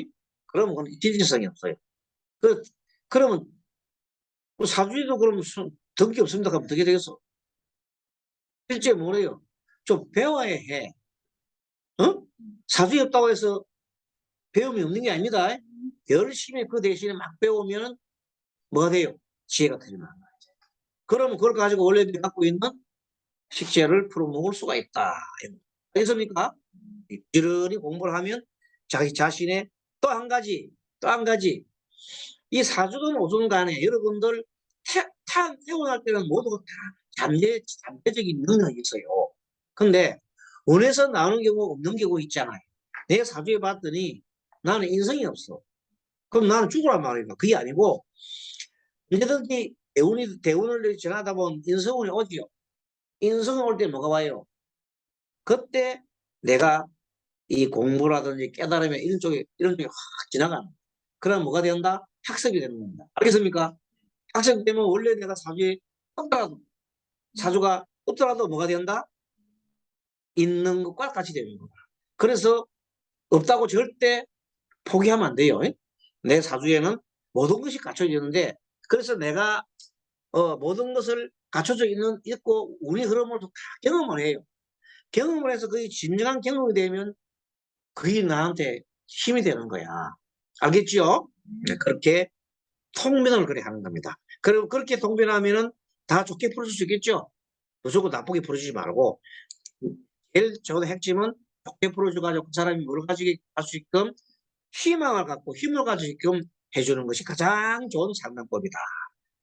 그러면 그건 진실성이 없어요. 그러면 사주에도 그러면 덩기 없습니다. 그럼 어떻게 되겠어? 실제 뭐래요? 좀 배워야 해. 사주에 없다고 해서 배움이 없는 게 아닙니다. 열심히 그 대신에 막 배우면 뭐가 돼요? 지혜가 되는 거예요. 그러면 그걸 가지고 원래 갖고 있는 식재를 풀어먹을 수가 있다. 알겠습니까? 부지런히 공부를 하면 자기 자신의 또 한 가지 이 사주든 오주든 간에 여러분들 태어날 때는 모두 다 잠재적인 능력이 있어요. 근데 원에서 나오는 경우 없는 경우 있잖아요. 내 사주에 봤더니 나는 인성이 없어. 그럼 나는 죽으란 말이야. 그게 아니고 언제든지 대운을 지나다 보면 인성운이 오지요. 인성이 올 때 뭐가 와요? 그때 내가 이 공부라든지 깨달으면 이런 쪽에 확 지나가는. 그럼 뭐가 된다? 학습이 되는 겁니다. 알겠습니까? 학습이 되면 원래 내가 사주가 없더라도 뭐가 된다? 있는 것과 같이 되는 거다. 그래서 없다고 절대 포기하면 안 돼요. 내 사주에는 모든 것이 갖춰져 있는데 그래서 내가 모든 것을 갖춰져 있고 우리 흐름을 다 경험을 해요. 경험을 해서 그게 진정한 경험이 되면 그게 나한테 힘이 되는 거야. 알겠죠? 그렇게 통변을 그래 하는 겁니다. 그리고 그렇게 통변하면은 다 좋게 풀어줄 수 있겠죠? 무조건 나쁘게 풀어주지 말고 제일 좋은 핵심은 좋게 풀어줘가지고 그 사람이 뭘 가지게 할 수 있게끔 희망을 갖고 힘을 가지고 있게끔 해주는 것이 가장 좋은 상담법이다.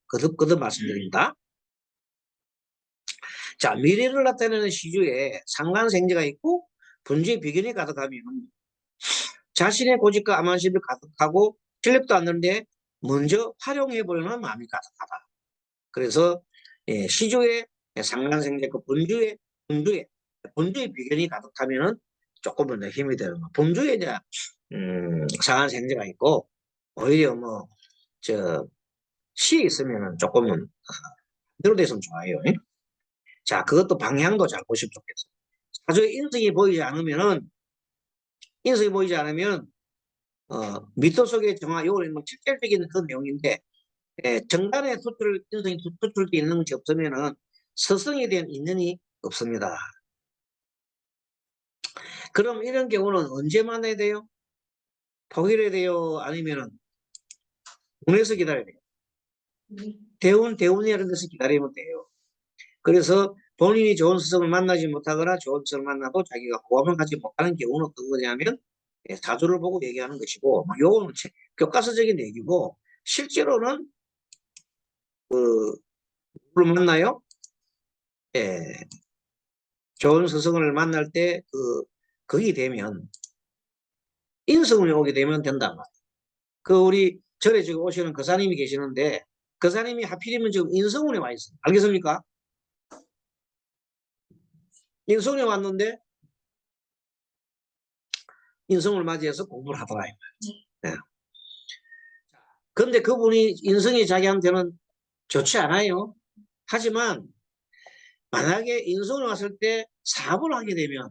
거듭 말씀드립니다. 자, 미래를 나타내는 시주에 상관생제가 있고 분주의 비견이 가득하면 자신의 고집과 암만심이 가득하고 실력도 않는데 먼저 활용해보려는 마음이 가득하다. 그래서 시주의 상관생제 그 분주의 비견이 가득하면은 조금은 더 힘이 되는 거. 분주에 이제 상관생제가 있고 오히려 시 있으면은 조금은 대로 돼서는 좋아요. 자, 그것도 방향도 잘 보시면 좋겠어요. 사주에 인성이 보이지 않으면 미토 속에 요거는 직접적인 그 내용인데 정단에 인성이 투출되어 있는 것이 없으면은 서성에 대한 인연이 없습니다. 그럼 이런 경우는 언제 만나야 돼요? 포기해야 돼요? 아니면은 운에서 기다려야 돼요? 대운이라는 데서 기다리면 돼요. 그래서 본인이 좋은 스승을 만나지 못하거나 좋은 스승을 만나도 자기가 호감을 갖지 못하는 경우는 어떤 거냐면 사주를 보고 얘기하는 것이고 요거는 교과서적인 얘기고 실제로는 누구를 만나요? 예, 좋은 스승을 만날 때 거기 되면 인성운이 오게 되면 된단 말이에요. 우리 절에 지금 오시는 거사님이 계시는데 거사님이 하필이면 지금 인성운에 와 있어요. 알겠습니까? 인성운에 왔는데 인성을 맞이해서 공부를 하더라. 예. 그런데 그분이 인성이 자기한테는 좋지 않아요. 하지만 만약에 인성을 왔을 때 사업을 하게 되면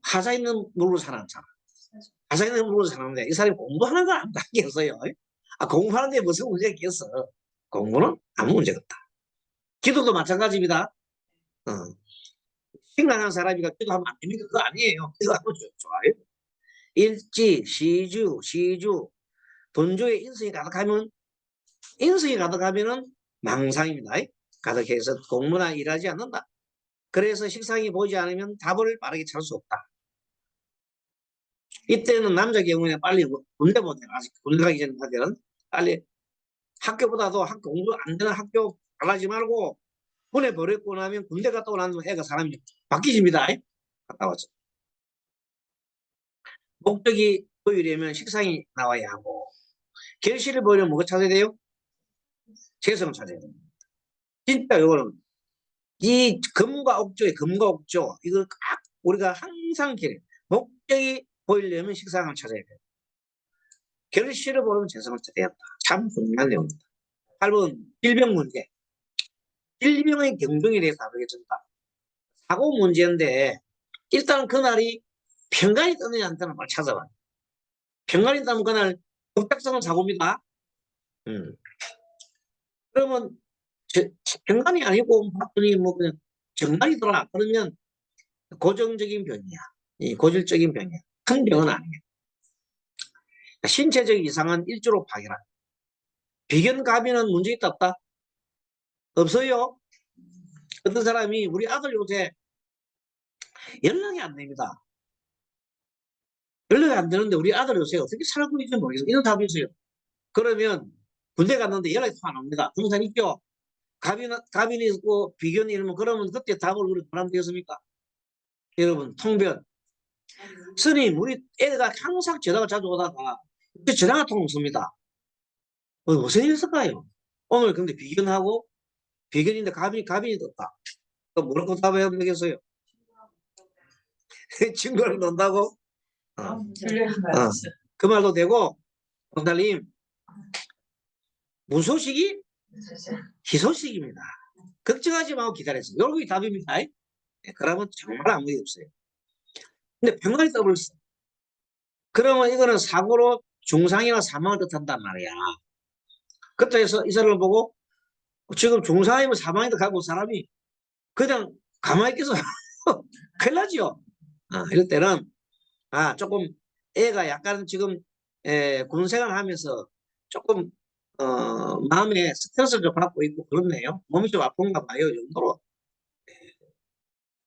하자 있는 물로 사는 사람. 하자 있는 물로 사는데 이 사람이 공부하는 건 아무도 안 겠어요. 공부하는데 무슨 문제가 있겠어. 공부는 아무 문제가 없다. 기도도 마찬가지입니다. 신강한 사람이가 기도하면 안 됩니까? 그거 아니에요. 기도하면 좋아요. 일지, 시주, 돈주에 인성이 가득하면은 망상입니다. 가득해서 공부나 일하지 않는다. 그래서 식상이 보이지 않으면 답을 빠르게 찾을 수 없다. 이때는 남자 경우에 빨리 군대 보내요. 아직 군대 가기 전까지는 빨리 학교보다도 공부 안 되는 학교 가지 말고 보내버렸고 나면 군대 갔다 오면 애가 사람이 바뀌집니다. 갔다 왔죠. 목적이 보이려면 식상이 나와야 하고 결실을 보이려면 뭐가 찾아야 돼요? 재성을 찾아야 됩니다. 진짜 이거는 이 금과 옥조 이걸 꼭 우리가 항상 기래. 목적이 보이려면 식상을 찾아야 돼요. 결실을 보려면 재성을 찾아야 한다. 참 중요한 내용입니다. 8번 질병 문제. 질병의 경중에 대해서 알아보겠습니다. 사고 문제인데 일단 그날이 평간이 뜨느냐 안 뜨느냐 찾아봐요. 평간이 뜨면 그날 급작스러운 사고입니다. 그러면 평간이 아니고 봤더니 뭐 그냥 정말이더라. 그러면 고정적인 병이야. 고질적인 병이야. 큰 병은 아니에요. 신체적 이상은 일주로 파견한. 비견가비는 문제 있다 없다? 없어요. 어떤 사람이 우리 아들 요새 연락이 안 됩니다. 연락이 안 되는데 우리 아들 요새 어떻게 살고 있는지 모르겠어요. 이런 답이 있어요. 그러면 군대 갔는데 연락이 안 옵니다. 그런 사람 있죠? 가빈이 있고 비견이 이러면 그러면 그때 답을 우리 보람 되겠습니까? 여러분 통변. 스님 우리 애가 항상 전화가 자주 오다가 전화가 통 없습니다. 무슨 일 있을까요? 오늘 근데 비견인데 가빈이 떴다. 그럼 뭐라고 답해야 되겠어요? 친구랑 논다고? 그 말도 되고 원달님 무소식이 희소식입니다. 걱정하지 말고 기다렸어요. 요게 답입니다. 그러면 정말 아무 일 없어요. 근데 병간이 떠버렸어. 그러면 이거는 사고로 중상이나 사망을 뜻한단 말이야. 그때에서 이 사람을 보고 지금 중상이면 사망이도 가고 사람이 그냥 가만히 있어서 큰일 나죠. 이럴 때는 조금 애가 약간 지금 군생활 하면서 조금 마음에 스트레스를 좀 받고 있고 그렇네요. 몸이 좀 아픈가 봐요. 이 정도로.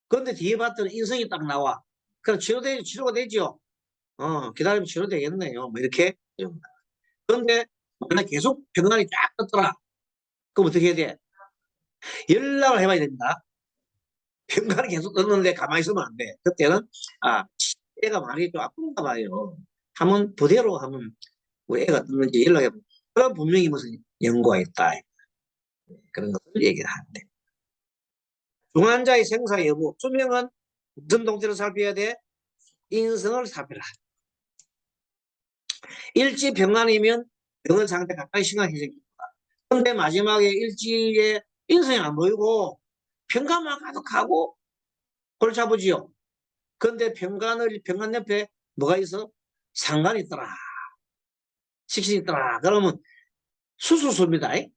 그런데 뒤에 봤더니 인성이 딱 나와. 그럼 치료가 되죠. 기다리면 치료되겠네요. 뭐 이렇게. 그런데 만약 계속 병간이 쫙 떴더라. 그럼 어떻게 해야 돼? 연락을 해봐야 됩니다. 병간이 계속 떴는데 가만히 있으면 안 돼. 그때는 애가 많이 좀 아픈가 봐요. 하면 부대로 하면 왜 애가 떴는지 연락해보면 그럼 분명히 무슨 연고가 있다. 그런 것을 얘기를 하는데. 중환자의 생사 여부. 수명은 무슨 동태를 살펴야 돼? 인성을 살펴라. 일지 병간이면 병원 상태 가까이 심각해집니다. 그런데 마지막에 일지에 인성이 안 보이고 병간만 가득하고 골치 아프지요. 그런데 병간 옆에 뭐가 있어? 상간이 있더라. 식신이 있더라. 그러면 수술수입니다. 네?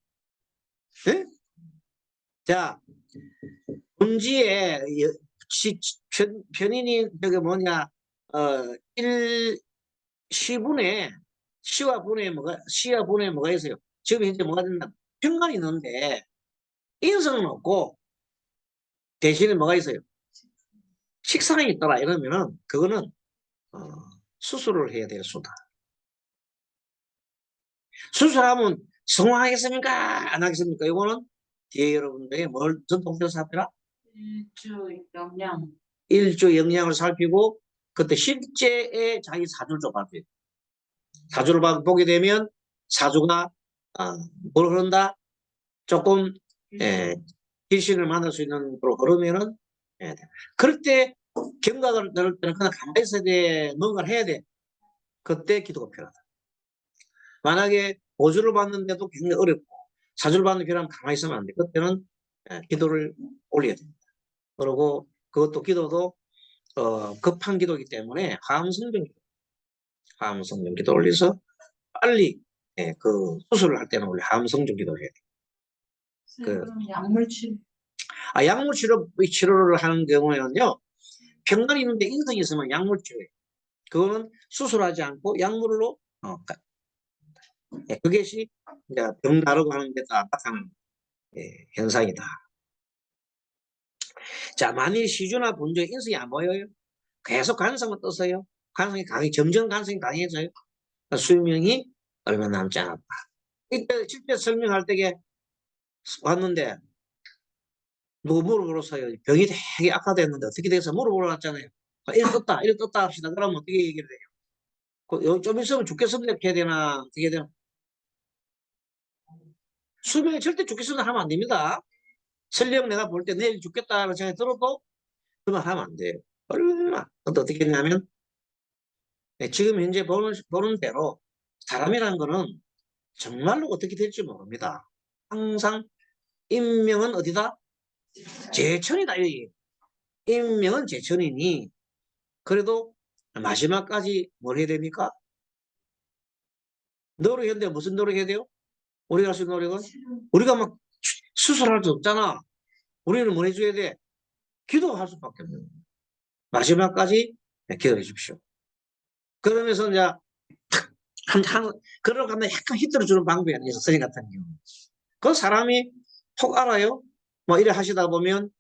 자, 문지에 편인이 저게 뭐냐? 시와 분에 뭐가 있어요? 지금 현재 뭐가 된다? 평간이 있는데 인성은 없고 대신에 뭐가 있어요? 식상이 있더라 이러면은 그거는 수술을 해야 될 수다. 수술하면 성공하겠습니까? 안 하겠습니까? 이거는 뒤에 여러분들이 뭘 전통적으로 살펴라? 일주 영양. 일주 영양을 살피고 그때 실제의 자기 사주를 좀 봐줘요. 사주를 보게 되면 사주가 뭘 흐른다? 조금 귀신을 만날 수 있는 그런 흐르면은 그럴 때 경각을 넣을 때는 그냥 가만히 있어야 돼. 뭔가를 해야 돼. 그때 기도가 필요하다. 만약에 보조를 받는데도 굉장히 어렵고 사주를 받는 필요하면 가만히 있으면 안 돼. 그때는 기도를 올려야 됩니다. 그리고 그것도 기도도 급한 기도이기 때문에 화음성정 기도, 화음성정 기도 올려서 빨리 그 수술을 할 때는 원래 화음성정 기도를 해야 돼. 그럼 약물 치료. 약물 치료를 하는 경우에는요, 병간이 있는데 인성이 있으면 약물 치료예요. 그거는 수술하지 않고 약물로 그것이 이제 병 다루고 하는 데 딱딱한 현상이다. 자, 만일 시주나 본주에 인성이 안 보여요. 계속 간성은 떴어요. 간성이 점점 간성이 강해져요. 수명이 얼마 남지 않았다. 이때 실제 설명할 때에 왔는데 누구 물어보러서요. 병이 되게 악화됐는데 어떻게 돼서 물어보러 왔잖아요. 이래 떴다 합시다. 그러면 어떻게 얘기를 해요? 좀 있으면 죽겠습니다. 이렇게 해야 되나? 어떻게 해야 되나? 수명이 절대 죽겠습니다 하면 안 됩니다. 설령 내가 볼 때 내일 죽겠다는 생각이 들어도 그만 하면 안 돼요. 얼마? 어떻게 했냐면 지금 현재 보는 대로 사람이라는 거는 정말로 어떻게 될지 모릅니다. 항상 인명은 어디다? 제천이다. 인명은 제천이니 그래도 마지막까지 뭘 해야 됩니까? 노력해야 돼요. 무슨 노력해야 돼요? 우리가 할 수 있는 노력은 우리가 막 수술할 수 없잖아. 우리는 뭘 해줘야 돼? 기도할 수밖에 없는 거예요. 마지막까지 기도해 주십시오. 그러면서 이제 그러고 가면 약간 히트를 주는 방법이 아니에요. 선생님 같은 경우. 그 사람이 톡 알아요? 뭐 이래 하시다 보면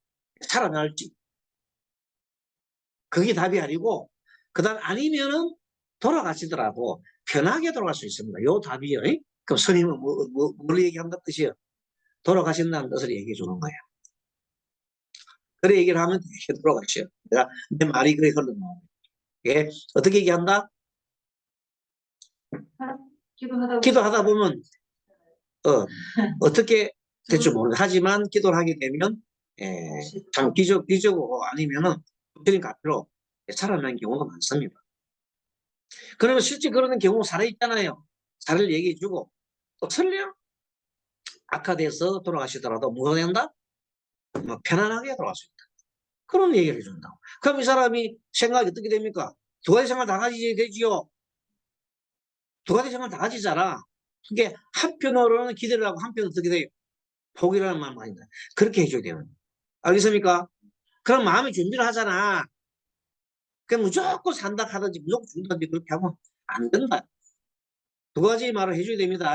살아날지. 그게 답이 아니고 그다음 아니면은 돌아가시더라도 편하게 돌아갈 수 있습니다. 요 답이요. 그럼 스님은 뭘 얘기한다 뜻이요? 돌아가신다는 뜻을 얘기해 주는 거예요. 그래 얘기를 하면 이렇게 돌아가시요. 내 말이 그래 흘러나와요. 예, 어떻게 얘기한다? 기도하다 보면 어떻게 될지 모르겠어요. 하지만 기도를 하게 되면 참 기적이고 아니면은 부처님 앞으로 살아나는 경우가 많습니다. 그러면 실제 그러는 경우 사례 있잖아요. 사례를 얘기해주고 또 설령 악화돼서 돌아가시더라도 뭐가 된다? 뭐 편안하게 돌아갈 수 있다. 그런 얘기를 해준다고. 그럼 이 사람이 생각이 어떻게 됩니까? 두 가지 생각 다 가지게 되지요. 두 가지 생각 다 가지잖아. 그게 한편으로는 기대를 하고 한편으로 어떻게 돼요? 포기라는 마음 아니다. 그렇게 해줘야 돼요. 알겠습니까? 그럼 마음의 준비를 하잖아. 그냥 무조건 산다 하든지 무조건 준다든지 그렇게 하면 안 된다. 두 가지 말을 해줘야 됩니다.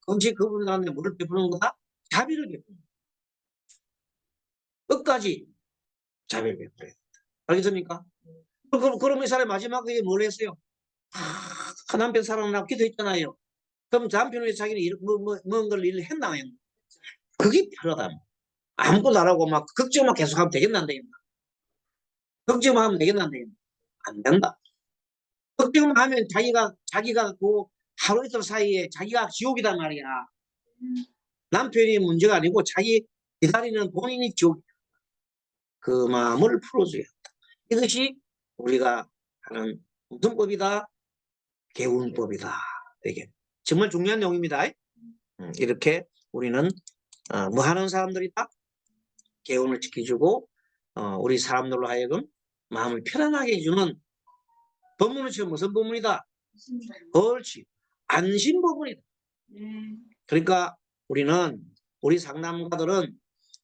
그것이 그분들한테 뭐를 베푸는 거다? 자비를 베푸는 거다. 끝까지 자비를 베풀어야 된다. 알겠습니까? 그럼 이 사람이 마지막에 뭘 했어요? 남편 사랑하고 기도했잖아요. 그럼 남편을 위해서 자기는 뭔 걸 일을 했나요? 그게 필요하다. 아무것도 안 하고 막 걱정만 계속하면 되겠는데. 걱정만 하면 되겠는데. 안 된다. 걱정만 하면 자기가 그 하루 이틀 사이에 자기가 지옥이단 말이야. 남편이 문제가 아니고 자기 기다리는 본인이 지옥. 그 마음을 풀어줘야 한다. 이것이 우리가 하는 무슨 법이다? 개운법이다. 이게 정말 중요한 내용입니다. 이렇게 우리는 뭐 하는 사람들이다? 개운을 지켜주고 우리 사람들로 하여금 마음을 편안하게 해주는 법문은 지금 무슨 법문이다? 옳지. 안심법문이다. 그러니까 우리 상담가들은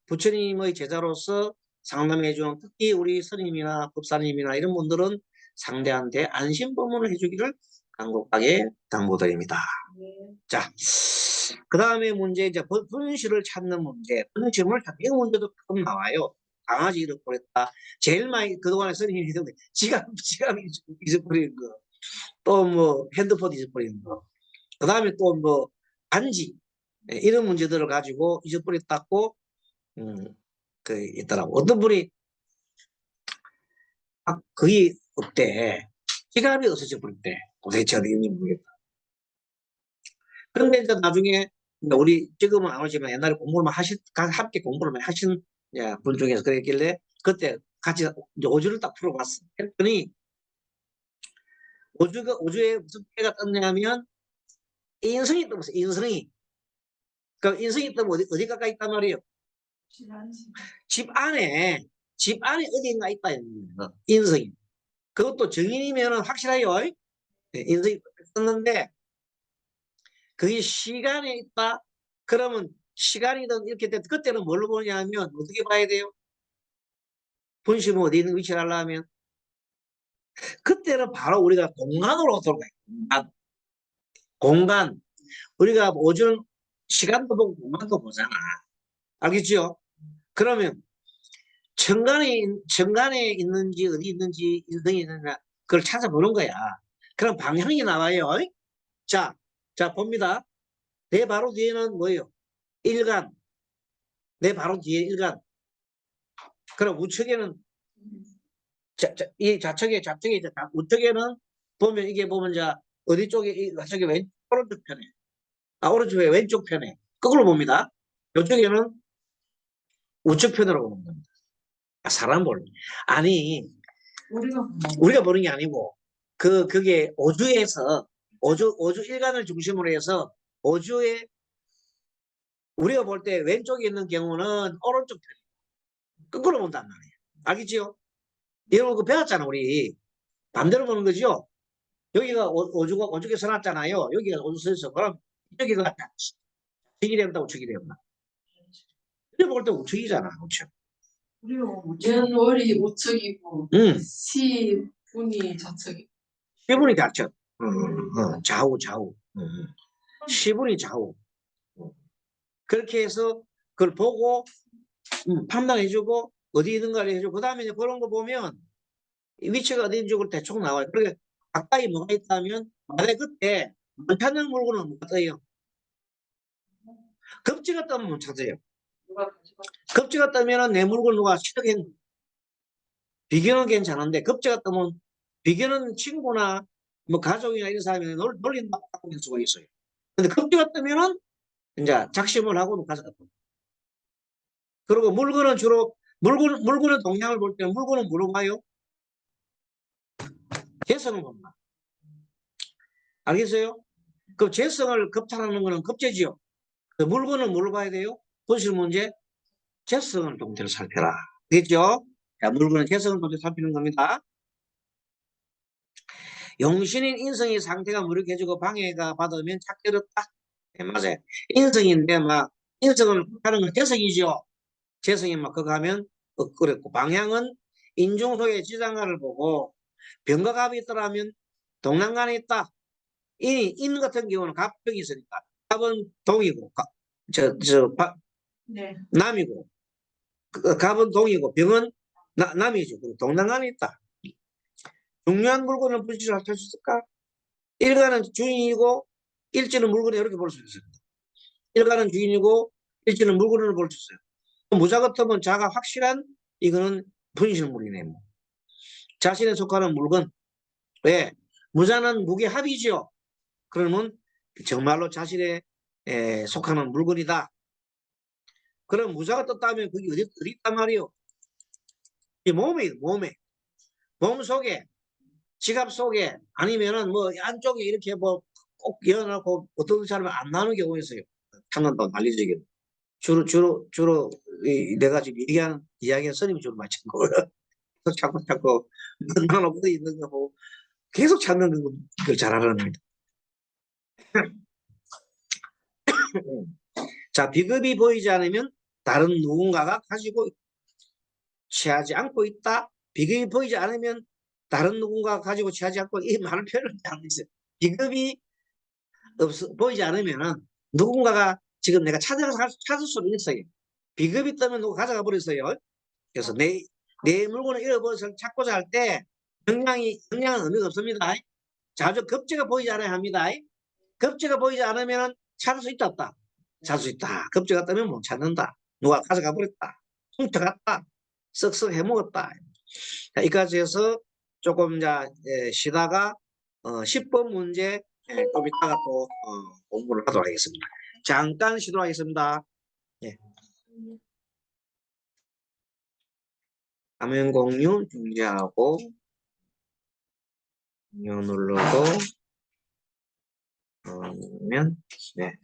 부처님의 제자로서 상담해주는 특히 우리 스님이나 법사님이나 이런 분들은 상대한테 안심법문을 해주기를 간곡하게 당부드립니다. 자, 그 다음에 문제 이제 분실을 찾는 문제. 분실을 찾는 이 문제도 가끔 나와요. 강아지 잃어버렸다. 제일 많이 그동안에 스님이 했는데 지갑 잊어버리는 거. 또 뭐 핸드폰 잊어버리는 거. 그 다음에 또 뭐 반지 이런 문제들을 가지고 잊어버렸다고 그 있더라고. 어떤 분이 거의 없대. 지갑이 없어져 버렸대. 도대체 어디 있는지 모르겠다. 그런데 이제 나중에 우리 지금은 안 오지만 옛날에 공부를 함께 공부를 많이 하신 분 중에서 그랬길래 그때 같이 이제 오주를 딱 풀어봤어. 그랬더니 오주에 무슨 때가 떴냐면 인성이 떴어. 인성이. 그 인성이 뜨면 어디 가까이 있단 말이에요. 집 안에 어디인가 있다. 인성이. 그것도 정인이면 확실해요. 네, 인성이 떴는데 그게 시간에 있다. 그러면 시간이든 이렇게 돼. 그때는 뭘로 보냐면 어떻게 봐야 돼요? 분심은 어디 있는 위치를 하려면 그때는 바로 우리가 공간으로 돌아가요. 공간. 우리가 오전 시간도 보고 공간도 보잖아. 알겠죠? 그러면 천간에 있는지 어디 있는지 인성이 있느냐 그걸 찾아보는 거야. 그럼 방향이 나와요. 자 봅니다. 내 바로 뒤에는 뭐예요? 일간. 내 바로 뒤에 일간. 그럼 우측에는 이 좌측에 우측에는 보면 이게 보면 자 어디 쪽에 좌측에 오른쪽 편에 오른쪽에 왼쪽 편에 거꾸로 봅니다. 이쪽에는 우측 편으로 보는 겁니다. 사람 볼 아니 우리가 보는 게 아니고 그게 오주에서 오주 일간을 중심으로 해서 오주에 우리가 볼 때 왼쪽에 있는 경우는 오른쪽 편 거꾸로 본단 말이에요. 알겠지요? 이런 거 배웠잖아 우리. 반대로 보는 거죠. 여기가 오죽에 써놨잖아요. 여기가 오죽 써있어. 그럼 여기가 우측이 된다 우측이 된다. 이래 볼 때 우측이잖아 우측. 월이 우측이고 시분이 좌측이고 시분이 좌측. 좌우. 시분이 좌우. 그렇게 해서 그걸 보고 판단해주고 어디 있는가를 해주고 그 다음에 그런 거 보면 위치가 어디인지 대충 나와요. 그러니까 가까이 뭐가 있다면 만약에 그때 못 찾는 물건은 못 찾아요. 급지가 뜨면 못 찾아요. 급지가 뜨면 내 물건 누가 취득한 비교는 괜찮은데 급지가 뜨면 비교는 친구나 뭐 가족이나 이런 사람이 놀린다고 할 수가 있어요. 근데 급지가 뜨면은 이제 작심을 하고 가져갔다. 그리고 물건은 주로 물건의 동향을 볼 때는 물건은 뭐로 봐요? 재성을 봅니다. 알겠어요? 그 재성을 급탈하는 거는 급제지요. 그 물건은 뭘로 봐야 돼요? 본실 문제 재성을 동태로 살펴라. 알겠죠? 자, 물건은 재성을 동태로 살피는 겁니다. 용신인 인성의 상태가 무력해지고 방해가 받으면 찾기 어렵다. 네, 맞아요. 인성인데 막 인성을 하는 건 재성이죠. 재성이 막 그거 하면 그랬고 방향은 인중속의 지장간을 보고 병과갑이 있더라면 동남간에 있다. 인 같은 경우는 갑병이 있으니까 갑은 동이고 네. 남이고 갑은 동이고 병은 남이죠. 동남간에 있다. 중요한 물건을 분실을 할 수 있을까? 일간은 주인이고 일지는 물건을 이렇게 볼 수 있습니다. 일간은 주인이고 일지는 물건을 볼 수 있어요. 무자 같으면 자가 확실한 이거는 분실물이네. 뭐. 자신에 속하는 물건. 왜? 무자는 무게합이죠. 그러면 정말로 자신에 속하는 물건이다. 그럼 무자가 떴다면 그게 어디 있단 말이요? 이 몸에 몸 속에 지갑 속에 아니면은 뭐 안쪽에 이렇게 뭐 꼭 열어놓고 어떤 사람은 안 나오는 경우가 있어요. 찾는다고 난리지게. 주로 내가 지금 이야기한 스님이 주로 많이 찾고 자꾸 나는 어디 있는 거 보고 계속 찾는 걸 잘하는 겁니다. 자, 비급이 보이지 않으면 다른 누군가가 가지고 취하지 않고 있다. 비급이 보이지 않으면 다른 누군가가 가지고 취하지 않고 이 말을 표현을 하고 있어요. 비급이 보이지 않으면은 누군가가 지금 내가 찾을 수는 있어요. 비급이 뜨면 누가 가져가 버렸어요. 그래서 내 물건을 잃어버려서 찾고자 할 때 영향은 의미가 없습니다. 자주 급제가 보이지 않아야 합니다. 급지가 보이지 않으면 찾을 수 있다 없다. 찾을 수 있다. 급지가 뜨면 못 찾는다. 누가 가져가 버렸다. 훔쳐갔다. 쓱쓱 해먹었다. 자, 여기까지 해서 조금 이제 쉬다가 10번 문제 좀 이따가 또 공부를 하도록 하겠습니다. 잠깐 쉬도록 하겠습니다. 예. 화면 공유 중지하고 공유 누르고 그러면 네.